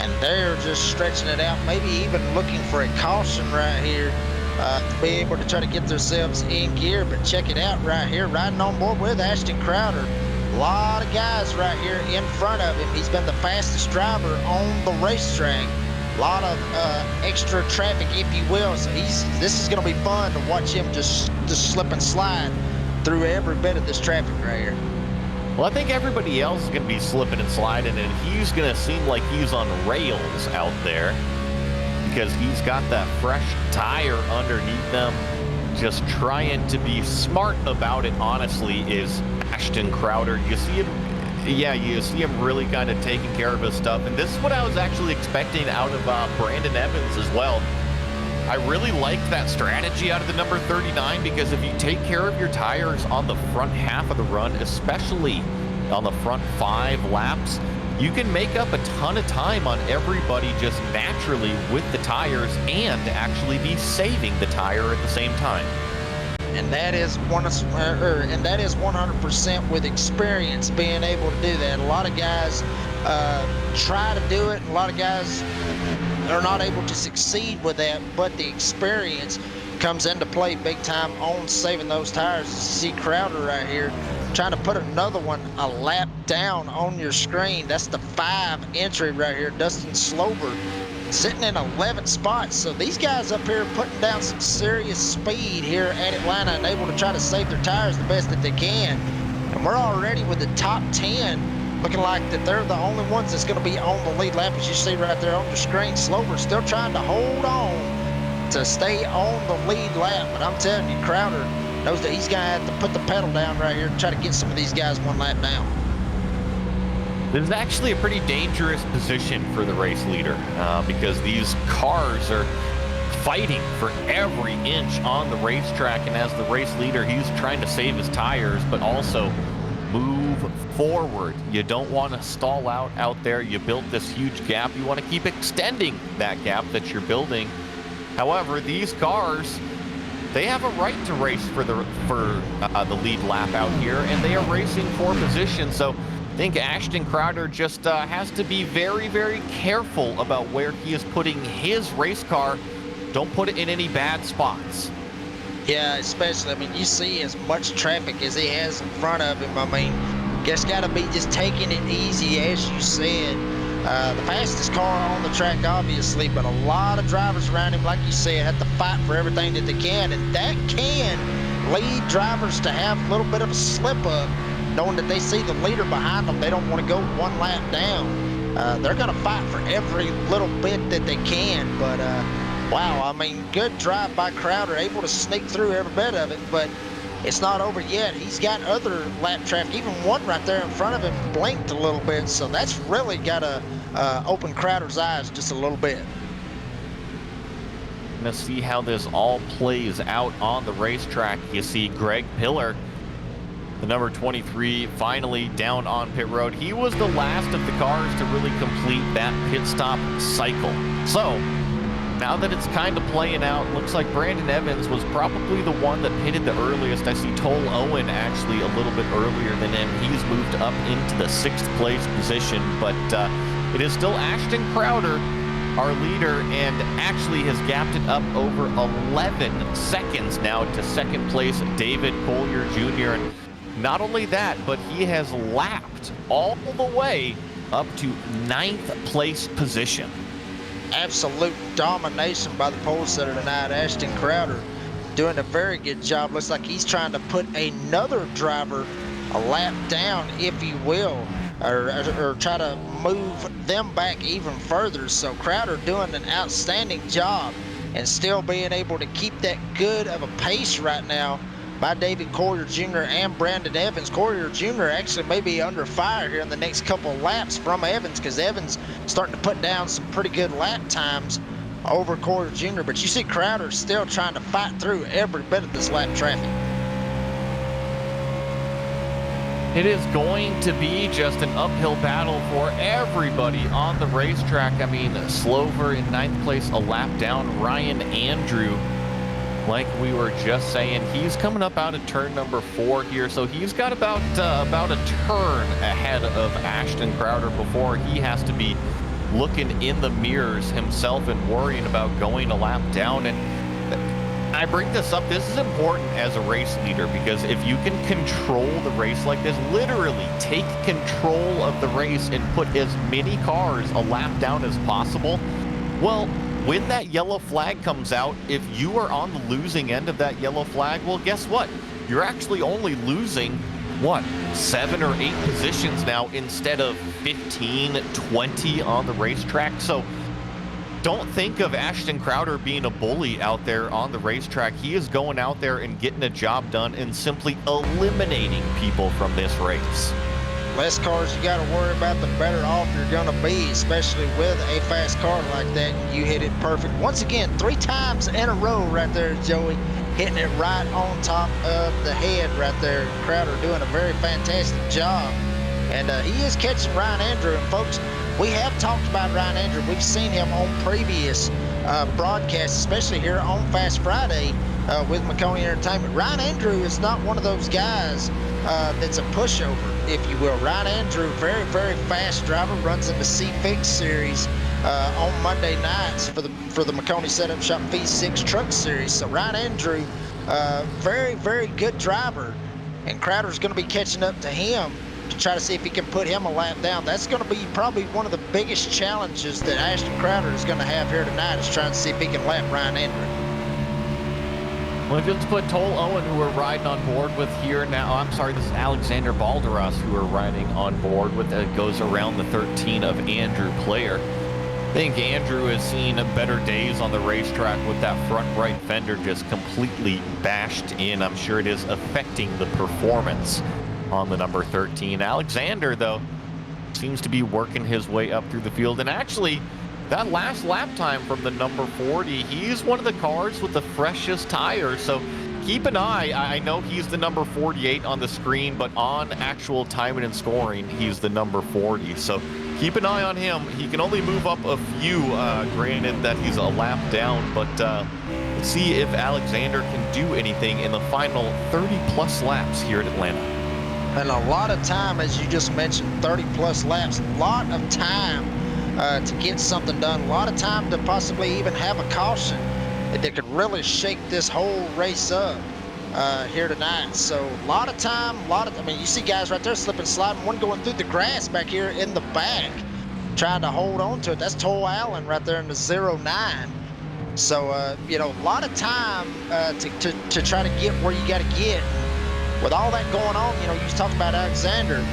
And they're just stretching it out, maybe even looking for a caution right here. To be able to try to get themselves in gear. But check it out right here, riding on board with Ashton Crowder. A lot of guys right here in front of him. He's been the fastest driver on the racetrack. A lot of extra traffic, if you will. So this is going to be fun to watch him just slip and slide through every bit of this traffic right here. Well, I think everybody else is going to be slipping and sliding, and he's going to seem like he's on rails out there, because he's got that fresh tire underneath them. Just trying to be smart about it, honestly, is Ashton Crowder. You see him, yeah, you see him really kind of taking care of his stuff. And this is what I was actually expecting out of Brandon Evans as well. I really liked that strategy out of the number 39, because if you take care of your tires on the front half of the run, especially on the front 5 laps, you can make up a ton of time on everybody just naturally with the tires and actually be saving the tire at the same time. And that is 100% with experience, being able to do that. A lot of guys try to do it, and a lot of guys are not able to succeed with that, but the experience comes into play big time on saving those tires. You see Crowder right here trying to put another one a lap down on your screen. That's the 5 entry right here. Dustin Slober sitting in 11th spot. So these guys up here putting down some serious speed here at Atlanta and able to try to save their tires the best that they can. And we're already with the top 10 looking like that they're the only ones that's going to be on the lead lap, as you see right there on your screen. Slober still trying to hold on to stay on the lead lap, but I'm telling you, Crowder knows that he's going to have to put the pedal down right here and try to get some of these guys one lap down. This is actually a pretty dangerous position for the race leader, because these cars are fighting for every inch on the racetrack, and as the race leader, he's trying to save his tires, but also move forward. You don't want to stall out there. You built this huge gap. You want to keep extending that gap that you're building. However, these cars, they have a right to race for the lead lap out here, and they are racing for position. So I think Ashton Crowder just has to be very, very careful about where he is putting his race car. Don't put it in any bad spots. Yeah, especially, I mean, you see as much traffic as he has in front of him. I mean, just got to be just taking it easy, as you said. The fastest car on the track, obviously, but a lot of drivers around him, like you said, have to fight for everything that they can, and that can lead drivers to have a little bit of a slip-up, knowing that they see the leader behind them. They don't want to go one lap down. They're going to fight for every little bit that they can, but wow, I mean, good drive by Crowder, able to sneak through every bit of it, but it's not over yet. He's got other lap traffic, even one right there in front of him blinked a little bit, so that's really got to open Crowder's eyes just a little bit. Gonna see how this all plays out on the racetrack. You see Greg Piller, the number 23, finally down on pit road. He was the last of the cars to really complete that pit stop cycle. So now that it's kind of playing out, looks like Brandon Evans was probably the one that pitted the earliest. I see Toll Owen actually a little bit earlier than him. He's moved up into the 6th place position, but it is still Ashton Crowder our leader, and actually has gapped it up over 11 seconds now to second place David Collier Jr. And not only that, but he has lapped all the way up to 9th place position. Absolute domination by the pole setter tonight. Ashton Crowder doing a very good job. Looks like he's trying to put another driver a lap down, if you will, or try to move them back even further. So Crowder doing an outstanding job and still being able to keep that good of a pace right now by David Collier Jr. and Brandon Evans. Collier Jr. actually may be under fire here in the next couple of laps from Evans, because Evans starting to put down some pretty good lap times over Collier Jr. But you see Crowder still trying to fight through every bit of this lap traffic. It is going to be just an uphill battle for everybody on the racetrack. I mean, Slover in 9th place, a lap down. Ryan Andrew, like we were just saying, he's coming up out of turn number 4 here, so he's got about a turn ahead of Ashton Crowder before he has to be looking in the mirrors himself and worrying about going a lap down. And I bring this up, this is important as a race leader, because if you can control the race like this, literally take control of the race and put as many cars a lap down as possible, well, when that yellow flag comes out, if you are on the losing end of that yellow flag, well, guess what? You're actually only losing, what, 7 or 8 positions now instead of 15, 20 on the racetrack. So don't think of Ashton Crowder being a bully out there on the racetrack. He is going out there and getting a job done and simply eliminating people from this race. Less cars you got to worry about, the better off you're going to be, especially with a fast car like that. You hit it perfect. Once again, 3 times in a row right there, Joey, hitting it right on top of the head right there. Crowder doing a very fantastic job. And he is catching Ryan Andrew. And folks, we have talked about Ryan Andrew. We've seen him on previous broadcasts, especially here on Fast Friday with Maconi Entertainment. Ryan Andrew is not one of those guys that's a pushover, if you will. Ryan Andrew, very, very fast driver, runs in the C-Fix series on Monday nights for the Maconi Setup Shop V6 Truck Series. So Ryan Andrew, very, very good driver, and Crowder's going to be catching up to him to try to see if he can put him a lap down. That's going to be probably one of the biggest challenges that Ashton Crowder is going to have here tonight, is trying to see if he can lap Ryan Andrew. Well, just put Toll Owen, who we're riding on board with here now. I'm sorry, this is Alexander Balderas, who we're riding on board with. That goes around the 13 of Andrew Player. I think Andrew has seen better days on the racetrack with that front right fender just completely bashed in. I'm sure it is affecting the performance on the number 13. Alexander, though, seems to be working his way up through the field. And actually, that last lap time from the number 40, he's one of the cars with the freshest tires. So keep an eye. I know he's the number 48 on the screen, but on actual timing and scoring, he's the number 40. So keep an eye on him. He can only move up a few, granted that he's a lap down, but let's see if Alexander can do anything in the final 30-plus laps here at Atlanta. And a lot of time, as you just mentioned, 30-plus laps, a lot of time to get something done, a lot of time to possibly even have a caution that could really shake this whole race up here tonight. So a lot of time, I mean, you see guys right there slipping, sliding, one going through the grass back here in the back, trying to hold on to it. That's Toll Allen right there in the 09. So, you know, a lot of time to try to get where you got to get. With all that going on, you know, you talked about Alexander.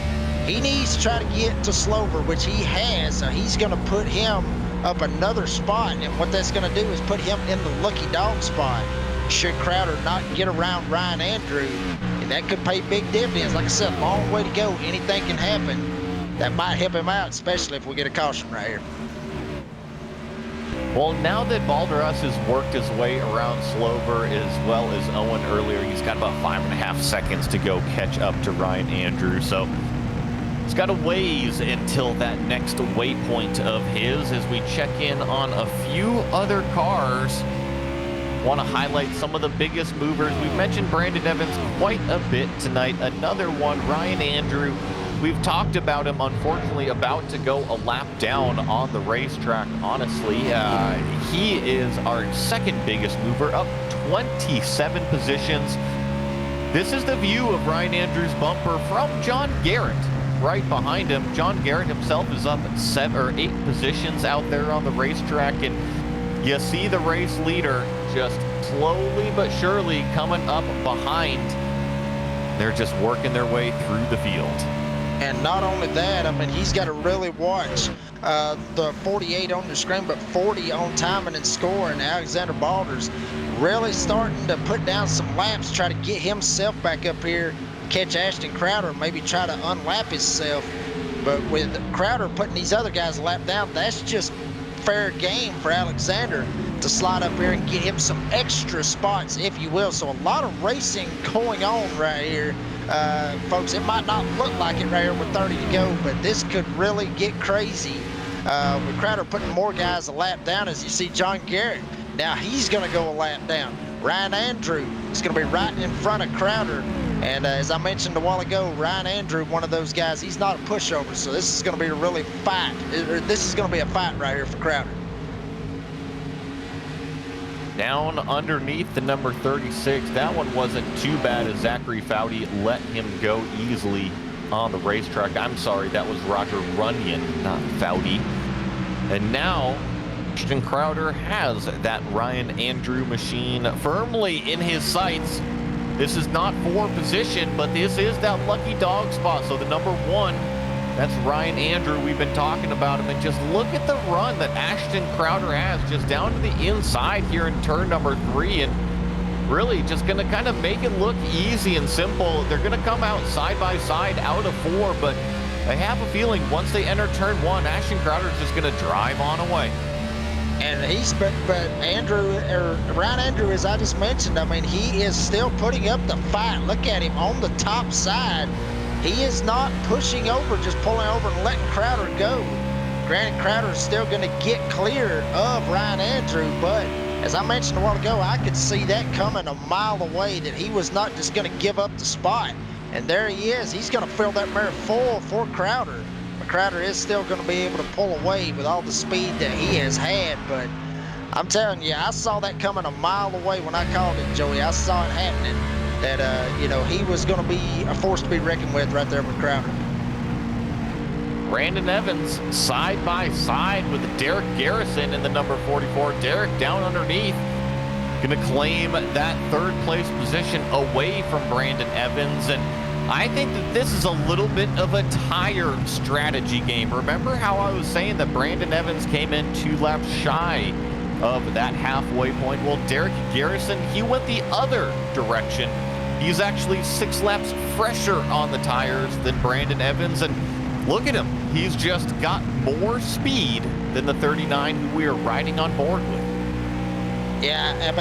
He needs to try to get to Slover, which he has. So he's going to put him up another spot. And what that's going to do is put him in the lucky dog spot. Should Crowder not get around Ryan Andrew, and that could pay big dividends. Like I said, long way to go. Anything can happen. That might help him out, especially if we get a caution right here. Well, now that Balderas has worked his way around Slover as well as Owen earlier, he's got about 5.5 seconds to go catch up to Ryan Andrews. So he's got a ways until that next waypoint of his. As we check in on a few other cars, want to highlight some of the biggest movers. We've mentioned Brandon Evans quite a bit tonight. Another one, Ryan Andrew, We've talked about him, unfortunately, about to go a lap down on the racetrack. Honestly, he is our second biggest mover, up 27 positions. This is the view of Ryan Andrews' bumper from John Garrett. Right behind him, John Garrett himself is up 7 or 8 positions out there on the racetrack, and you see the race leader just slowly but surely coming up behind. They're just working their way through the field. And not only that, I mean, he's got to really watch the 48 on the screen, but 40 on timing and scoring. Alexander Balders really starting to put down some laps, try to get himself back up here, catch Ashton Crowder, maybe try to unlap himself. But with Crowder putting these other guys a lap down, that's just fair game for Alexander to slide up here and get him some extra spots, if you will. So a lot of racing going on right here. Folks, it might not look like it right here with 30 to go, but this could really get crazy with Crowder putting more guys a lap down. As you see John Garrett, now he's going to go a lap down. Ryan Andrew is going to be right in front of Crowder. And as I mentioned a while ago, Ryan Andrew, one of those guys, he's not a pushover. So this is going to be a really fight. This is going to be a fight right here for Crowder. Down underneath the number 36. That one wasn't too bad as Zachary Foudy let him go easily on the racetrack. I'm sorry, that was Roger Runyon, not Foudy. And now Ashton Crowder has that Ryan Andrew machine firmly in his sights. This is not for position, but this is that lucky dog spot. So the number 1, that's Ryan Andrew. We've been talking about him, and just look at the run that Ashton Crowder has just down to the inside here in turn number 3, and really just going to kind of make it look easy and simple. They're going to come out side by side out of 4, but I have a feeling once they enter turn 1, Ashton Crowder is just going to drive on away. And but Andrew, or Ryan Andrew, as I just mentioned, I mean, he is still putting up the fight. Look at him on the top side. He is not pushing over, just pulling over and letting Crowder go. Granted, Crowder is still going to get clear of Ryan Andrew, but as I mentioned a while ago, I could see that coming a mile away, that he was not just going to give up the spot. And there he is. He's going to fill that mare full for Crowder. But Crowder is still going to be able to pull away with all the speed that he has had. But I'm telling you, I saw that coming a mile away when I called it, Joey. I saw it happening. That, you know, he was going to be a force to be reckoned with right there with Crowder. Brandon Evans side by side with Derek Garrison in the number 44. Derek down underneath, going to claim that 3rd place position away from Brandon Evans. And I think that this is a little bit of a tire strategy game. Remember how I was saying that Brandon Evans came in 2 laps shy of that halfway point? Well, Derek Garrison, he went the other direction. He's actually 6 laps fresher on the tires than Brandon Evans, and look at him. He's just got more speed than the 39 who we are riding on board with. Yeah, I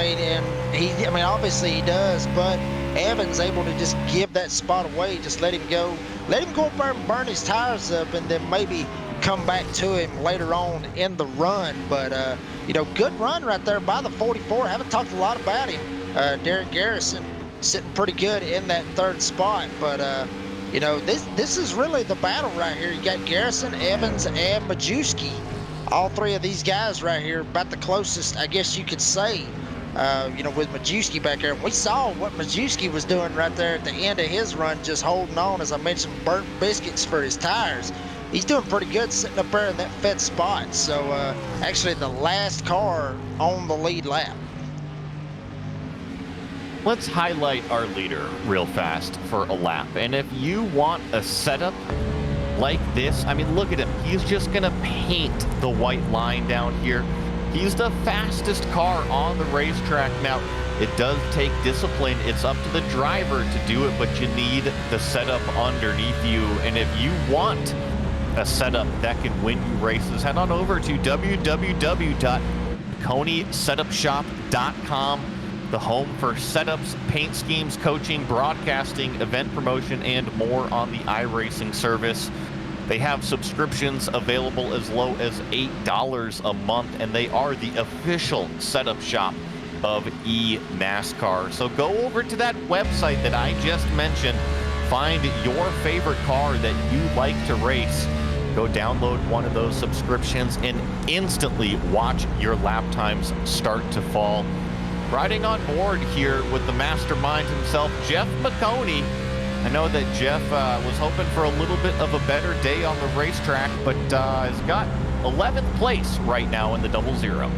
mean, obviously he does, but Evans able to just give that spot away, just let him go up there and burn his tires up, and then maybe come back to him later on in the run. But you know, good run right there by the 44. I haven't talked a lot about him. Derek Garrison sitting pretty good in that 3rd spot, but you know, this is really the battle right here. You got Garrison, Evans, and Majewski. All 3 of these guys right here, about the closest, I guess you could say. You know, with Majewski back there. We saw what Majewski was doing right there at the end of his run, just holding on, as I mentioned, burnt biscuits for his tires. He's doing pretty good sitting up there in that 5th spot. So actually the last car on the lead lap. Let's highlight our leader real fast for a lap. And if you want a setup like this, I mean, look at him. He's just going to paint the white line down here. He's the fastest car on the racetrack. Now, it does take discipline. It's up to the driver to do it, but you need the setup underneath you. And if you want a setup that can win you races, head on over to www.MaconiSetupShop.com, the home for setups, paint schemes, coaching, broadcasting, event promotion, and more on the iRacing service. They have subscriptions available as low as $8 a month, and they are the official setup shop of eNASCAR. So go over to that website that I just mentioned, find your favorite car that you like to race. Go download one of those subscriptions and instantly watch your lap times start to fall. Riding on board here with the mastermind himself, Jeff Maconi. I know that Jeff was hoping for a little bit of a better day on the racetrack, but has got 11th place right now in the 00.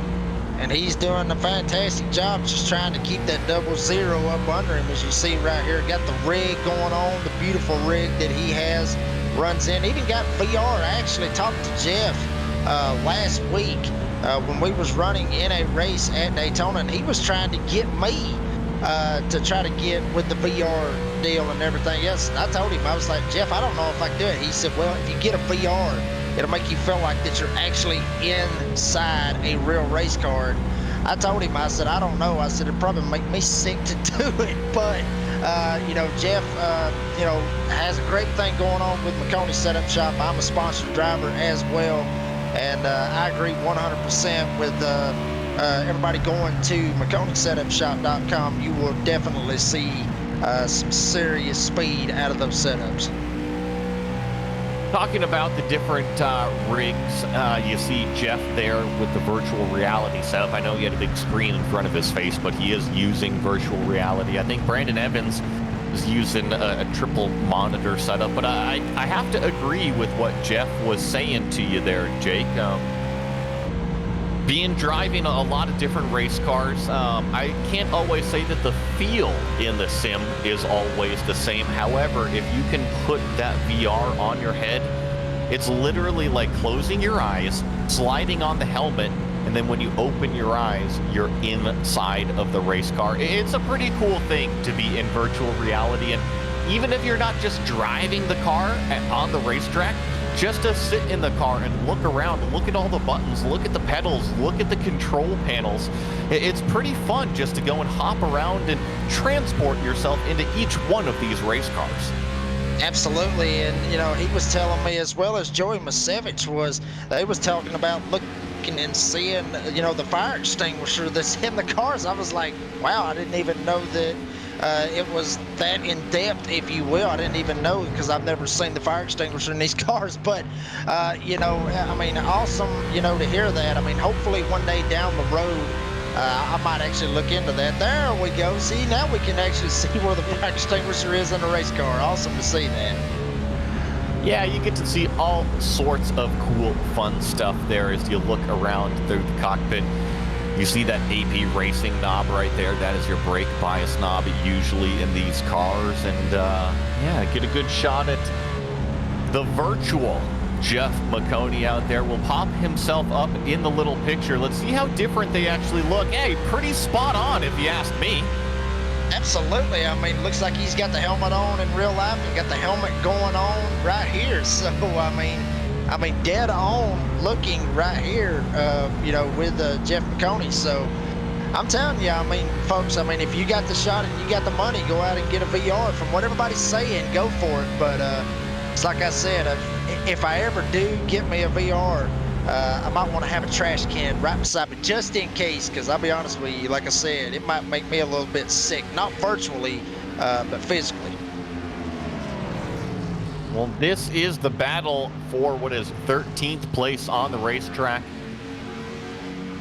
And he's doing a fantastic job just trying to keep that 00 up under him, as you see right here. Got the rig going on, the beautiful rig that he has, runs in. Even got VR. I actually talked to Jeff last week when we was running in a race at Daytona, and he was trying to get me to try to get with the VR deal and everything else. And I told him, I was like, Jeff, I don't know if I can do it. He said, well, if you get a VR, it'll make you feel like that you're actually inside a real race car. I told him, I said, I don't know. I said, it'd probably make me sick to do it. But, you know, Jeff, you know, has a great thing going on with Maconi Setup Shop. I'm a sponsored driver as well. And I agree 100% with everybody going to MaconiSetupShop.com. You will definitely see some serious speed out of those setups. Talking about the different rigs, you see Jeff there with the virtual reality setup. I know he had a big screen in front of his face, but he is using virtual reality. I think Brandon Evans is using a triple monitor setup, but I have to agree with what Jeff was saying to you there, Jake. Driving a lot of different race cars, I can't always say that the feel in the sim is always the same. However, if you can put that VR on your head, it's literally like closing your eyes, sliding on the helmet, and then when you open your eyes, you're inside of the race car. It's a pretty cool thing to be in virtual reality, and even if you're not just driving the car on the racetrack, just to sit in the car and look around, look at all the buttons, look at the pedals, look at the control panels. It's pretty fun just to go and hop around and transport yourself into each one of these race cars. Absolutely, and you know, he was telling me, as well as Joey Masevich was, they was talking about looking and seeing, you know, the fire extinguisher that's in the cars. I was like, wow, I didn't even know that it was that in depth, if you will. I didn't even know, because I've never seen the fire extinguisher in these cars. But you know, I mean, awesome, you know, to hear that. I mean, hopefully one day down the road, I might actually look into that. There we go. See, now we can actually see where the fire extinguisher is in a race car. Awesome to see that. Yeah, you get to see all sorts of cool, fun stuff there as you look around through the cockpit. You see that AP racing knob right there. That is your brake bias knob usually in these cars. And yeah, get a good shot at the virtual Jeff Maconi out there. Will pop himself up in the little picture. Let's see how different they actually look. Hey, pretty spot on if you ask me. Absolutely. I mean, looks like he's got the helmet on in real life and got the helmet going on right here. So, I mean, dead on looking right here, you know, with Jeff Maconi. So, I'm telling you, I mean, folks, I mean, if you got the shot and you got the money, go out and get a VR. From what everybody's saying, go for it. But it's like I said, if I ever do get me a VR, I might want to have a trash can right beside me just in case, because I'll be honest with you, like I said, it might make me a little bit sick, not virtually, but physically. Well, this is the battle for what is 13th place on the racetrack.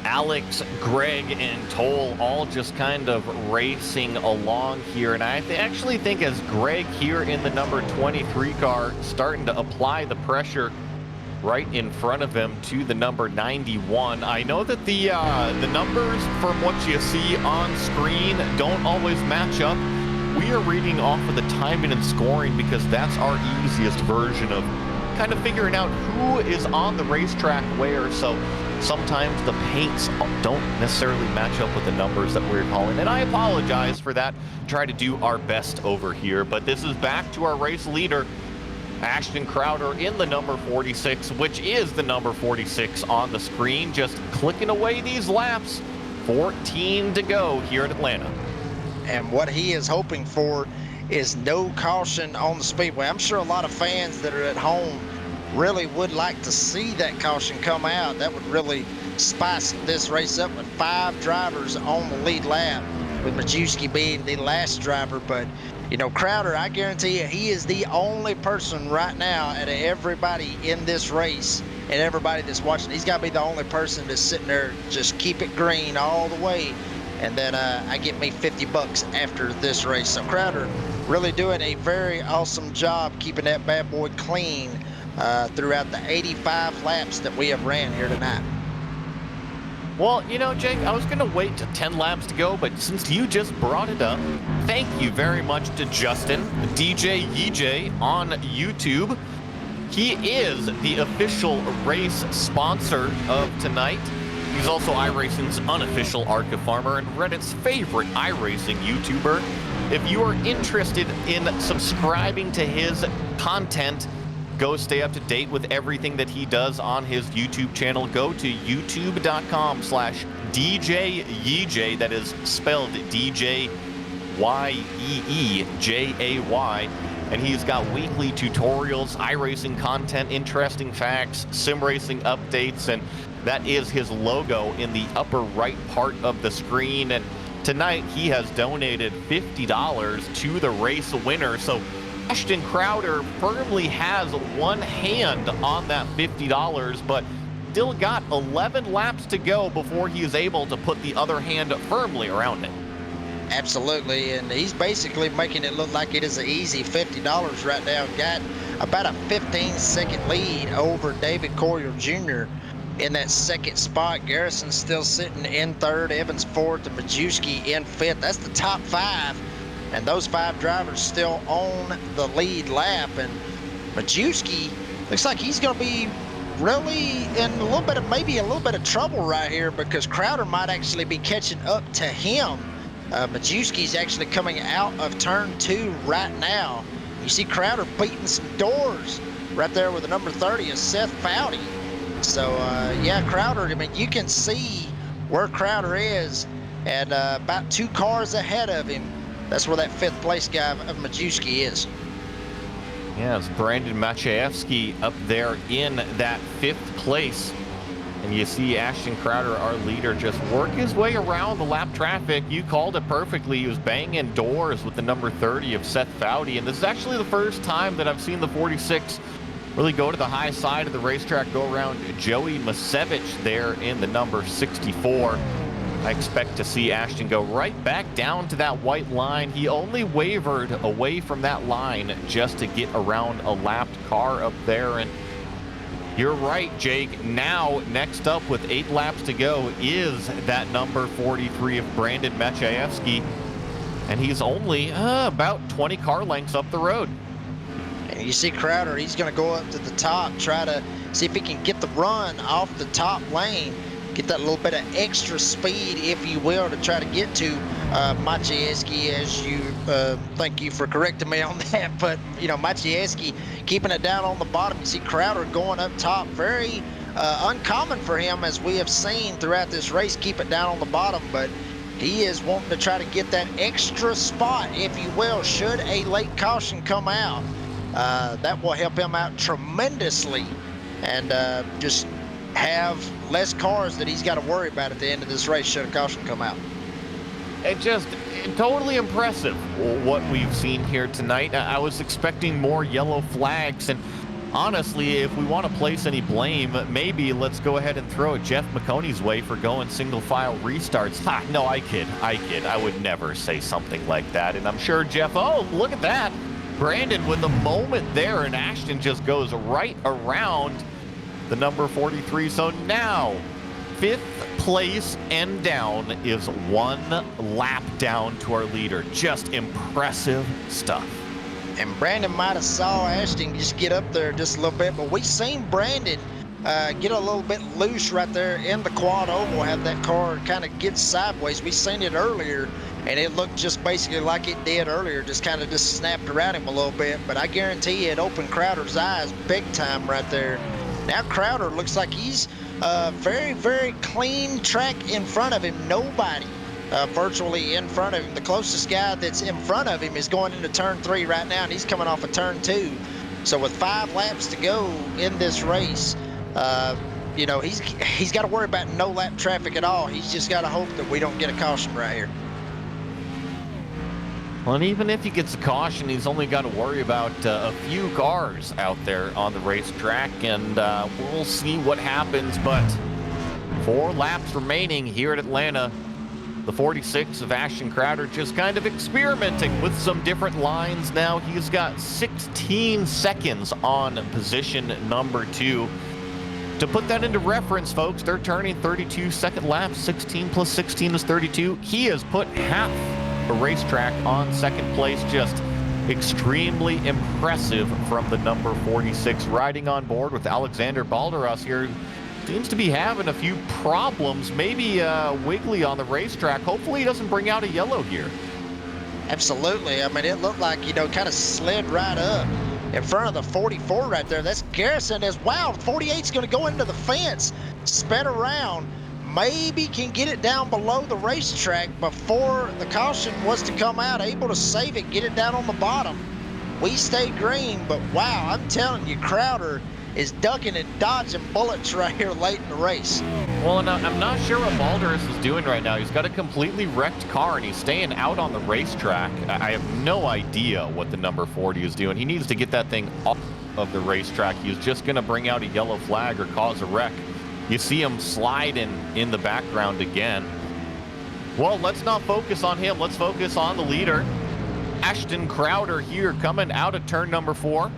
Alex, Greg, and Toll all just kind of racing along here. And I actually think as Greg here in the number 23 car starting to apply the pressure right in front of him to the number 91. I know that the numbers from what you see on screen don't always match up. We are reading off of the timing and scoring because that's our easiest version of kind of figuring out who is on the racetrack where. So sometimes the paints don't necessarily match up with the numbers that we're calling, and I apologize for that. Try to do our best over here, but this is back to our race leader, Ashton Crowder, in the number 46, which is the number 46 on the screen, just clicking away these laps. 14 to go here in Atlanta. And what he is hoping for is no caution on the speedway. I'm sure a lot of fans that are at home really would like to see that caution come out. That would really spice this race up with 5 drivers on the lead lap, with Majewski being the last driver. But You know, Crowder, I guarantee you, he is the only person right now out of everybody in this race and everybody that's watching. He's got to be the only person that's sitting there, just keep it green all the way. And then I get me 50 bucks after this race. So Crowder really doing a very awesome job keeping that bad boy clean throughout the 85 laps that we have ran here tonight. Well, you know, Jake, I was going to wait to 10 laps to go, but since you just brought it up, thank you very much to Justin, DJ Yej on YouTube. He is the official race sponsor of tonight. He's also iRacing's unofficial ARCA farmer and Reddit's favorite iRacing YouTuber. If you are interested in subscribing to his content, go stay up to date with everything that he does on his YouTube channel. Go to youtube.com/DJ Yej. That is spelled DJYEEJAY. And he's got weekly tutorials, iRacing content, interesting facts, sim racing updates, and that is his logo in the upper right part of the screen. And tonight he has donated $50 to the race winner. So Ashton Crowder firmly has one hand on that $50, but still got 11 laps to go before he is able to put the other hand firmly around it. Absolutely, and he's basically making it look like it is an easy $50 right now. Got about a 15-second lead over David Coyer Jr. in that second spot. Garrison's still sitting in third, Evans fourth, and Majewski in fifth. That's the top five, and those five drivers still on the lead lap. And Majewski looks like he's going to be really in a little bit of trouble right here, because Crowder might actually be catching up to him. Majewski's actually coming out of turn 2 right now. You see Crowder beating some doors right there with the number 30 is Seth Foudy. So yeah, Crowder, I mean, you can see where Crowder is, and about 2 cars ahead of him. That's where that 5th place guy of Majewski is. Yeah, it's Brandon Maciejewski up there in that 5th place. And you see Ashton Crowder, our leader, just work his way around the lap traffic. You called it perfectly. He was banging doors with the number 30 of Seth Foudy. And this is actually the first time that I've seen the 46 really go to the high side of the racetrack, go around Joey Masevich there in the number 64. I expect to see Ashton go right back down to that white line. He only wavered away from that line just to get around a lapped car up there. And you're right, Jake. Now, next up with 8 laps to go is that number 43 of Brandon Maciejewski. And he's only about 20 car lengths up the road. And you see Crowder, he's going to go up to the top, try to see if he can get the run off the top lane, get that little bit of extra speed, if you will, to try to get to Maciejewski, as you, thank you for correcting me on that. But, you know, Maciejewski keeping it down on the bottom. You see Crowder going up top. Very uncommon for him, as we have seen throughout this race, keep it down on the bottom. But he is wanting to try to get that extra spot, if you will, should a late caution come out. That will help him out tremendously, and just have less cars that he's got to worry about at the end of this race should a caution come out. Totally impressive what we've seen here tonight. I was expecting more yellow flags, and honestly, if we want to place any blame, maybe let's go ahead and throw it Jeff Maconi's way for going single file restarts. Ha, no, I kid. I would never say something like that. And I'm sure Jeff, oh, look at that. Brandon with a moment there, and Ashton just goes right around the number 43. So now 5th place and down is 1 lap down to our leader. Just impressive stuff. And Brandon might have saw Ashton just get up there just a little bit, but we seen Brandon get a little bit loose right there in the quad oval, have that car kind of get sideways. We seen it earlier, and it looked just basically like it did earlier, just kind of just snapped around him a little bit. But I guarantee you it opened Crowder's eyes big time right there. Now Crowder looks like he's very, very clean track in front of him. Nobody virtually in front of him. The closest guy that's in front of him is going into turn 3 right now, and he's coming off of turn 2. So with 5 laps to go in this race, you know, he's got to worry about no lap traffic at all. He's just got to hope that we don't get a caution right here. Well, and even if he gets a caution, he's only got to worry about a few cars out there on the racetrack, and we'll see what happens. But 4 laps remaining here at Atlanta. The 46 of Ashton Crowder just kind of experimenting with some different lines now. He's got 16 seconds on position number 2. To put that into reference, folks, they're turning 32-second laps. 16 plus 16 is 32. He has put half a racetrack on second place. Just extremely impressive from the number 46. Riding on board with Alexander Balderas here. Seems to be having a few problems, maybe wiggly on the racetrack. Hopefully he doesn't bring out a yellow here. Absolutely. I mean, it looked like, kind of slid right up in front of the 44 right there. That's Garrison. Wow, 48's going to go into the fence, spin around, maybe can get it down below the racetrack before the caution was to come out, able to save it, get it down on the bottom. We stay green, but wow, I'm telling you, Crowder is ducking and dodging bullets right here late in the race. Well, and I'm not sure what Balderas is doing right now. He's got a completely wrecked car, and he's staying out on the racetrack. I have no idea what the number 40 is doing. He needs to get that thing off of the racetrack. He's just going to bring out a yellow flag or cause a wreck. You see him slide in the background again. Well, let's not focus on him. Let's focus on the leader. Ashton Crowder here coming out of turn number 4.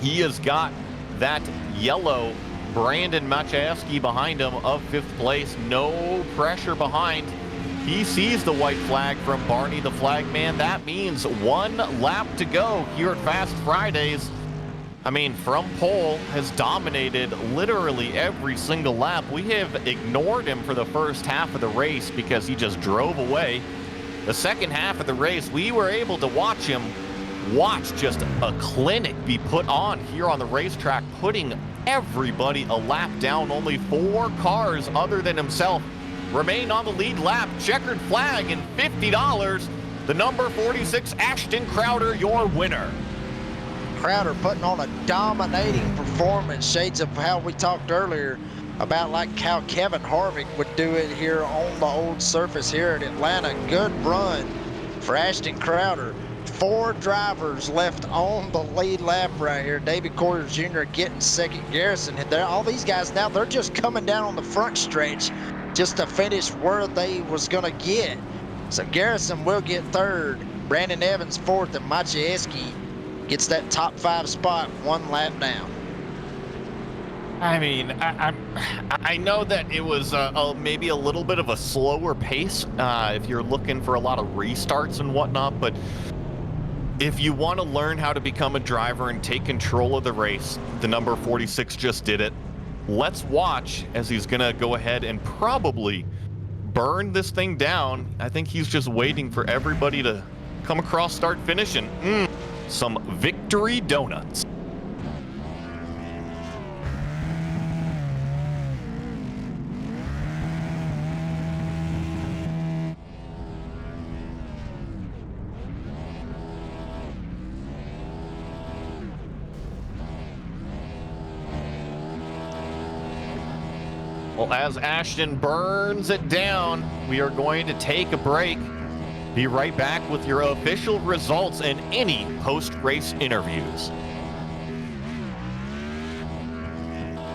He has got that yellow Brandon Maciejewski behind him of 5th place. No pressure behind. He sees the white flag from Barney the Flagman. That means 1 lap to go here at Fast Fridays. I mean, from pole has dominated literally every single lap. We have ignored him for the first half of the race because he just drove away. The second half of the race, we were able to watch just a clinic be put on here on the racetrack, putting everybody a lap down. Only 4 cars other than himself remain on the lead lap. Checkered flag and $50. The number 46, Ashton Crowder, your winner. Crowder putting on a dominating performance, shades of how we talked earlier about like how Kevin Harvick would do it here on the old surface here at Atlanta. Good run for Ashton Crowder. 4 drivers left on the lead lap right here. David Coyer Jr. getting second. Garrison. All these guys now, they're just coming down on the front stretch just to finish where they was going to get. So Garrison will get 3rd. Brandon Evans 4th, and Maciejewski gets that top 5 spot 1 lap down. I mean, I know that it was maybe a little bit of a slower pace if you're looking for a lot of restarts and whatnot, but if you want to learn how to become a driver and take control of the race, the number 46 just did it. Let's watch as he's going to go ahead and probably burn this thing down. I think he's just waiting for everybody to come across, start finishing. Some victory donuts. Well, as Ashton burns it down, we are going to take a break. Be right back with your official results and any post-race interviews.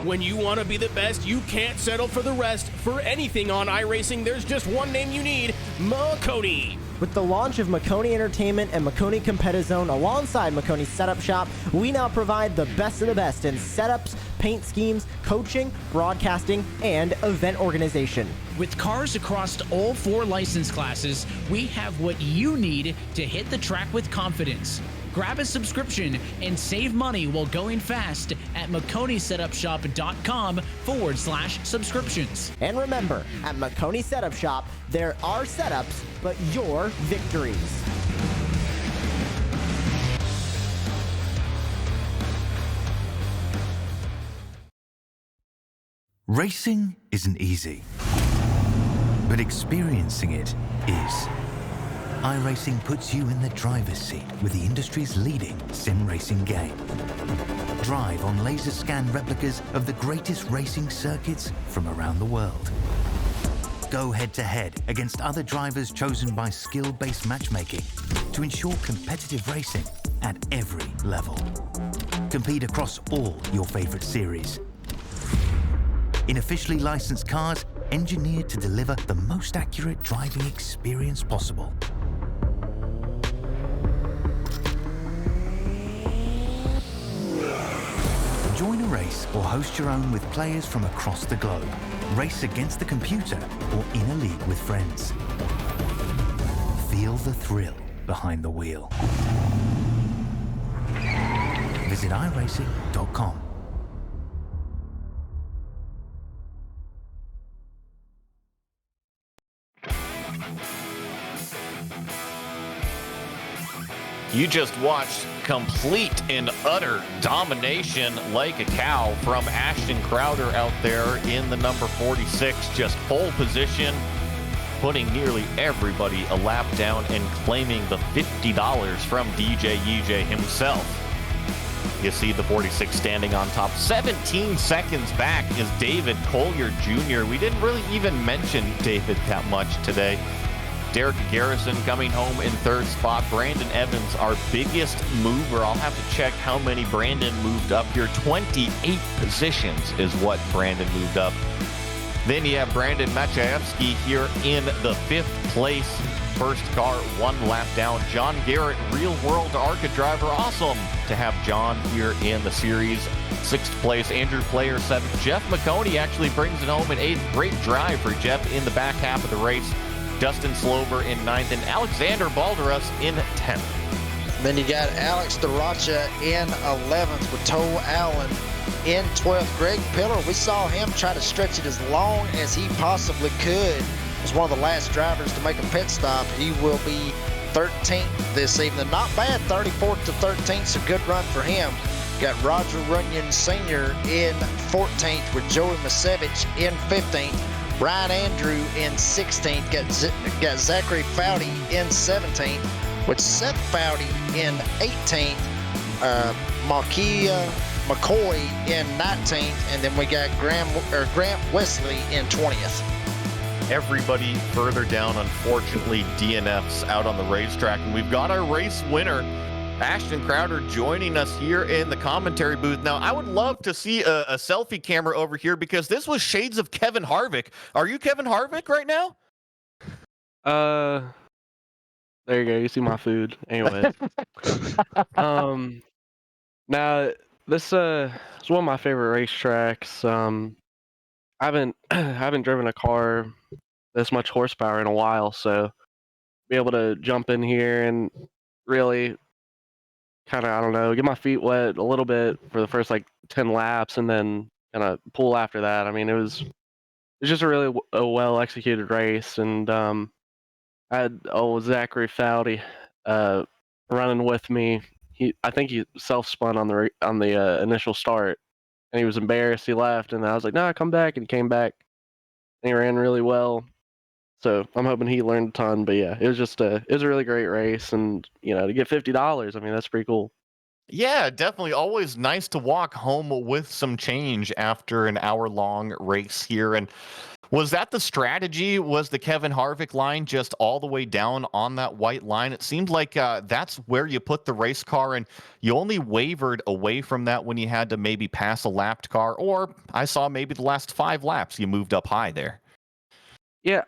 When you want to be the best, you can't settle for the rest. For anything on iRacing, there's just one name you need: Maconi. With the launch of Maconi Entertainment and Maconi Competizone alongside Maconi Setup Shop, we now provide the best of the best in setups, paint schemes, coaching, broadcasting, and event organization. With cars across all 4 license classes, we have what you need to hit the track with confidence. Grab a subscription and save money while going fast at MaconiSetupShop.com/subscriptions. And remember, at Maconi Setup Shop, there are setups, but your victories. Racing isn't easy, but experiencing it is. iRacing puts you in the driver's seat with the industry's leading sim racing game. Drive on laser scan replicas of the greatest racing circuits from around the world. go head-to-head against other drivers chosen by skill-based matchmaking to ensure competitive racing at every level. Compete across all your favorite series in officially licensed cars engineered to deliver the most accurate driving experience possible. Join a race or host your own with players from across the globe. Race against the computer or in a league with friends. Feel the thrill behind the wheel. Visit iRacing.com. You just watched complete and utter domination like a cow from Ashton Crowder out there in the number 46, just pole position, putting nearly everybody a lap down and claiming the $50 from DJ EJ himself. You see the 46 standing on top. 17 seconds back is David Collier Jr. We didn't really even mention David that much today. Derek Garrison coming home in third spot. Brandon Evans, our biggest mover. I'll have to check how many Brandon moved up here. 28 positions is what Brandon moved up. Then you have Brandon Maciejewski here in the 5th place. First car, 1 lap down. John Garrett, real world ARCA driver. Awesome to have John here in the series. 6th place, Andrew Player, 7th. Jeff Maconi actually brings it home in 8th. Great drive for Jeff in the back half of the race. Dustin Slover in 9th, and Alexander Balderas in 10th. Then you got Alex DeRocha in 11th with Toe Allen in 12th. Greg Pillar, we saw him try to stretch it as long as he possibly could. Was one of the last drivers to make a pit stop. He will be 13th this evening. Not bad, 34th to 13th. It's a good run for him. Got Roger Runyon Sr. in 14th with Joey Masevich in 15th. Brian Andrew in 16th. Got Zachary Foudy in 17th. With Seth Foudy in 18th. McCoy in 19th. And then we got Grant Wesley in 20th. Everybody further down, unfortunately, DNFs out on the racetrack. And we've got our race winner, Ashton Crowder, joining us here in the commentary booth. Now, I would love to see a selfie camera over here because this was shades of Kevin Harvick. Are you Kevin Harvick right now? There you go. You see my food. Anyway. Now this is one of my favorite racetracks. I haven't driven a car this much horsepower in a while, so be able to jump in here and really kind of, I don't know, get my feet wet a little bit for the first like 10 laps and then kind of pull after that. I mean, it was just a really well executed race, and I had Zachary Foudy running with me. I think he self-spun on the initial start, and he was embarrassed. He left, and I was like, "No, come back," and he came back, and he ran really well. So I'm hoping he learned a ton. But yeah, it was a really great race, and to get $50, I mean, that's pretty cool. Yeah, definitely. Always nice to walk home with some change after an hour-long race here. And was that the strategy? Was the Kevin Harvick line just all the way down on that white line? It seemed like that's where you put the race car, and you only wavered away from that when you had to maybe pass a lapped car, or I saw maybe the last 5 laps you moved up high there. Yeah,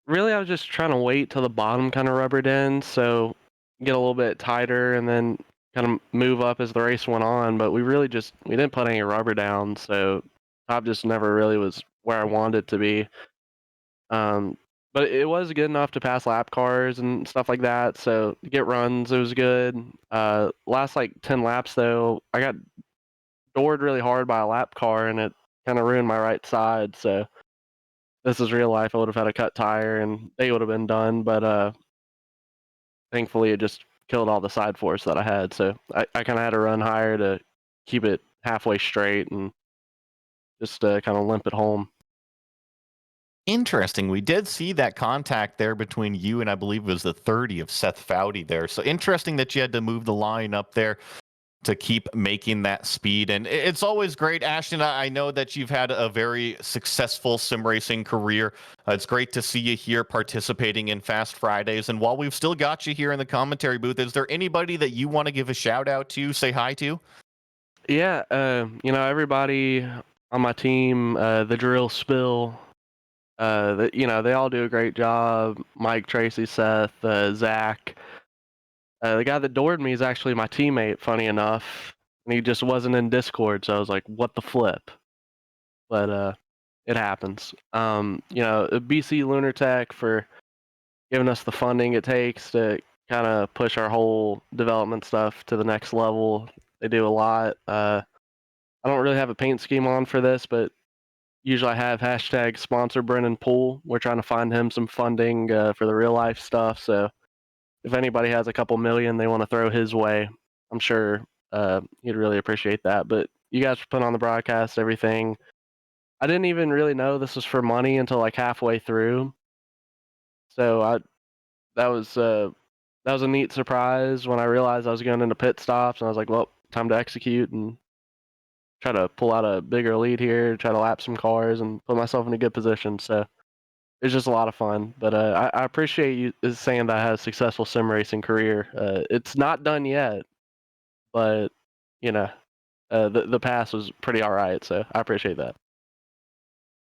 really, I was just trying to wait till the bottom kind of rubbered in, so get a little bit tighter and then kind of move up as the race went on. But we didn't put any rubber down, so top just never really was where I wanted it to be. But it was good enough to pass lap cars and stuff like that. So to get runs, it was good. Last like 10 laps though, I got doored really hard by a lap car, and it kind of ruined my right side. So this is real life. I would have had a cut tire and they would have been done. But thankfully, it just killed all the side force that I had. So I kind of had to run higher to keep it halfway straight and just kind of limp it home. Interesting. We did see that contact there between you and I believe it was the 30 of Seth Foudy there. So interesting that you had to move the line up there. to keep making that speed. And it's always great, Ashton. I know that you've had a very successful sim racing career. It's great to see you here participating in Fast Fridays. And while we've still got you here in the commentary booth, is there anybody that you want to give a shout out to, say hi to? Yeah, everybody on my team, the Drill Spill, they all do a great job. Mike, Tracy, Seth, Zach. The guy that doored me is actually my teammate, funny enough. And he just wasn't in Discord, so I was like, what the flip? But it happens. BC Lunar Tech for giving us the funding it takes to kind of push our whole development stuff to the next level. They do a lot. I don't really have a paint scheme on for this, but usually I have hashtag sponsor Brennan Poole. We're trying to find him some funding for the real life stuff, so if anybody has a couple million they want to throw his way, I'm sure he'd really appreciate that. But you guys for putting on the broadcast, everything. I didn't even really know this was for money until like halfway through. So that was a neat surprise when I realized I was going into pit stops, and I was like, well, time to execute and try to pull out a bigger lead here, try to lap some cars and put myself in a good position. So it's just a lot of fun. But I appreciate you saying that I had a successful sim racing career. It's not done yet, but the past was pretty all right. So I appreciate that.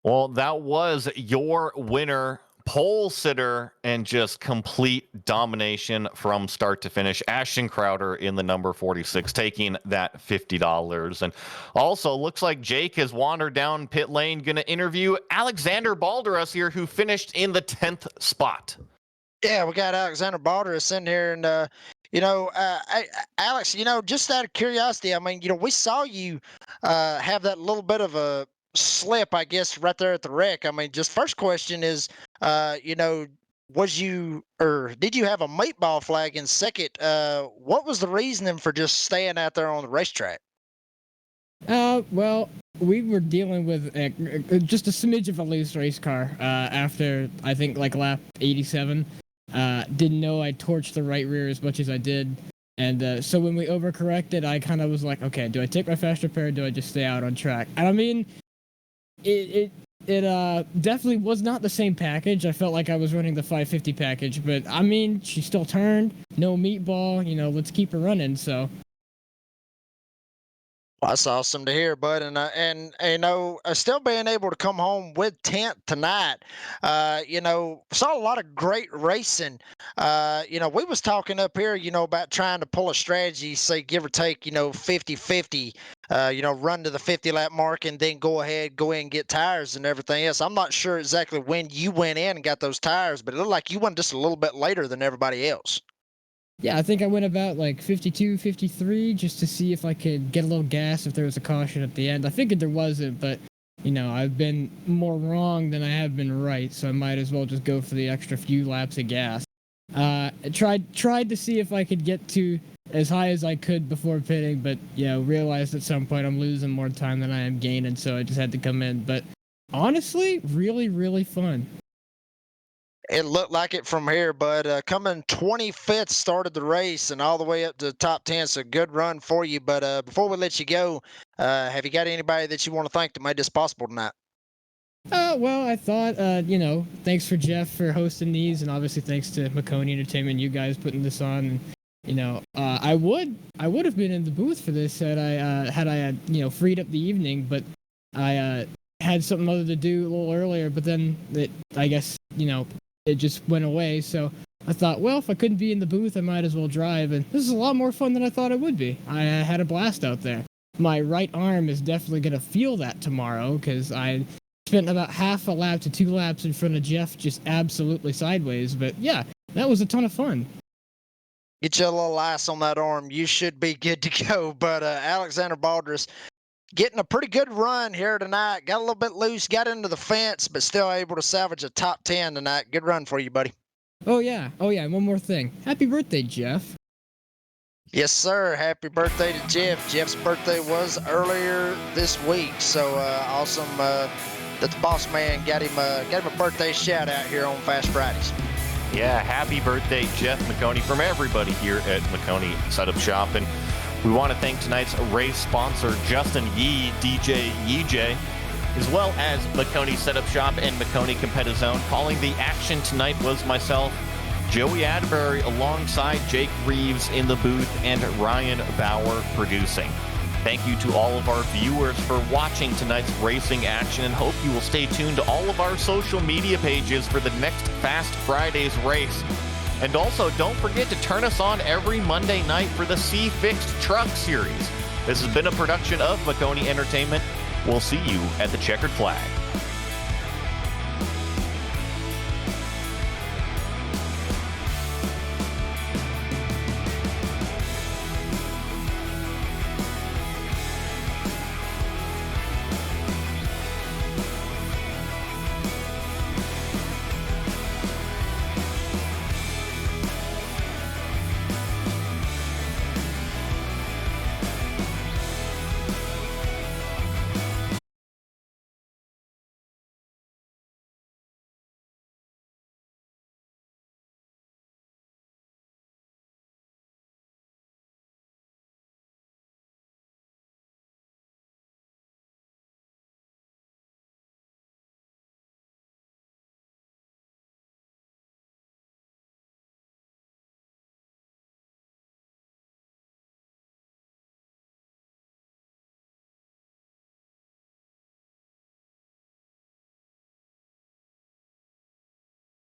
Well, that was your winner, pole sitter, and just complete domination from start to finish. Ashton Crowder in the number 46, taking that $50. And also looks like Jake has wandered down pit lane, going to interview Alexander Balderas here, who finished in the 10th spot. Yeah, we got Alexander Balderas in here, and Alex, just out of curiosity, I mean, we saw you have that little bit of a slip, I guess, right there at the wreck. I mean, just first question is, was you or did you have a meatball flag? And second, what was the reasoning for just staying out there on the racetrack? Well, we were dealing with just a smidge of a loose race car after, I think, like lap 87. Didn't know I torched the right rear as much as I did. And so when we overcorrected, I kind of was like, okay, do I take my fast repair or do I just stay out on track? And I mean, it definitely was not the same package. I felt like I was running the 550 package, but I mean, she still turned, no meatball, let's keep her running, so. Well, that's awesome to hear, bud, and still being able to come home with 10th tonight. Saw a lot of great racing. We was talking up here, about trying to pull a strategy, say give or take, 50-50. Run to the 50 lap mark and then go in and get tires and everything else. I'm not sure exactly when you went in and got those tires, but it looked like you went just a little bit later than everybody else. Yeah, I think I went about like 52, 53 just to see if I could get a little gas if there was a caution at the end. I figured there wasn't, but I've been more wrong than I have been right, so I might as well just go for the extra few laps of gas. I tried to see if I could get to as high as I could before pitting, but realized at some point I'm losing more time than I am gaining, so I just had to come in. But honestly, really, really fun. It looked like it from here, bud. Coming 25th, started the race and all the way up to the top 10. So good run for you. But before we let you go, have you got anybody that you want to thank that made this possible tonight? Well, I thought, thanks for Jeff for hosting these, and obviously thanks to Maconi Entertainment, you guys putting this on. And, I would have been in the booth for this had I freed up the evening, but I had something other to do a little earlier. But then I guess it just went away. So I thought, well, if I couldn't be in the booth, I might as well drive. And this is a lot more fun than I thought it would be. I had a blast out there. My right arm is definitely going to feel that tomorrow because I spent about half a lap to 2 laps in front of Jeff just absolutely sideways. But yeah, that was a ton of fun. Get you a little ice on that arm. You should be good to go. But Alexander Balderas getting a pretty good run here tonight. Got a little bit loose, got into the fence, but still able to salvage a top 10 tonight. Good run for you, buddy. Oh, yeah. And one more thing. Happy birthday, Jeff. Yes, sir. Happy birthday to Jeff. Jeff's birthday was earlier this week. So awesome that the boss man got him a birthday shout out here on Fast Fridays. Yeah, happy birthday, Jeff Maconi, from everybody here at Maconi Setup Shop. And We want to thank tonight's race sponsor, Justin Yee, DJ Yeej, as well as Maconi Setup Shop and Maconi Competizone. Calling the action tonight was myself, Joey Adbury, alongside Jake Reeves in the booth, and Ryan Bauer producing. Thank you to all of our viewers for watching tonight's racing action, and hope you will stay tuned to all of our social media pages for the next Fast Fridays race. And also, don't forget to turn us on every Monday night for the C-Fixed Truck Series. This has been a production of Maconi Entertainment. We'll see you at the checkered flag.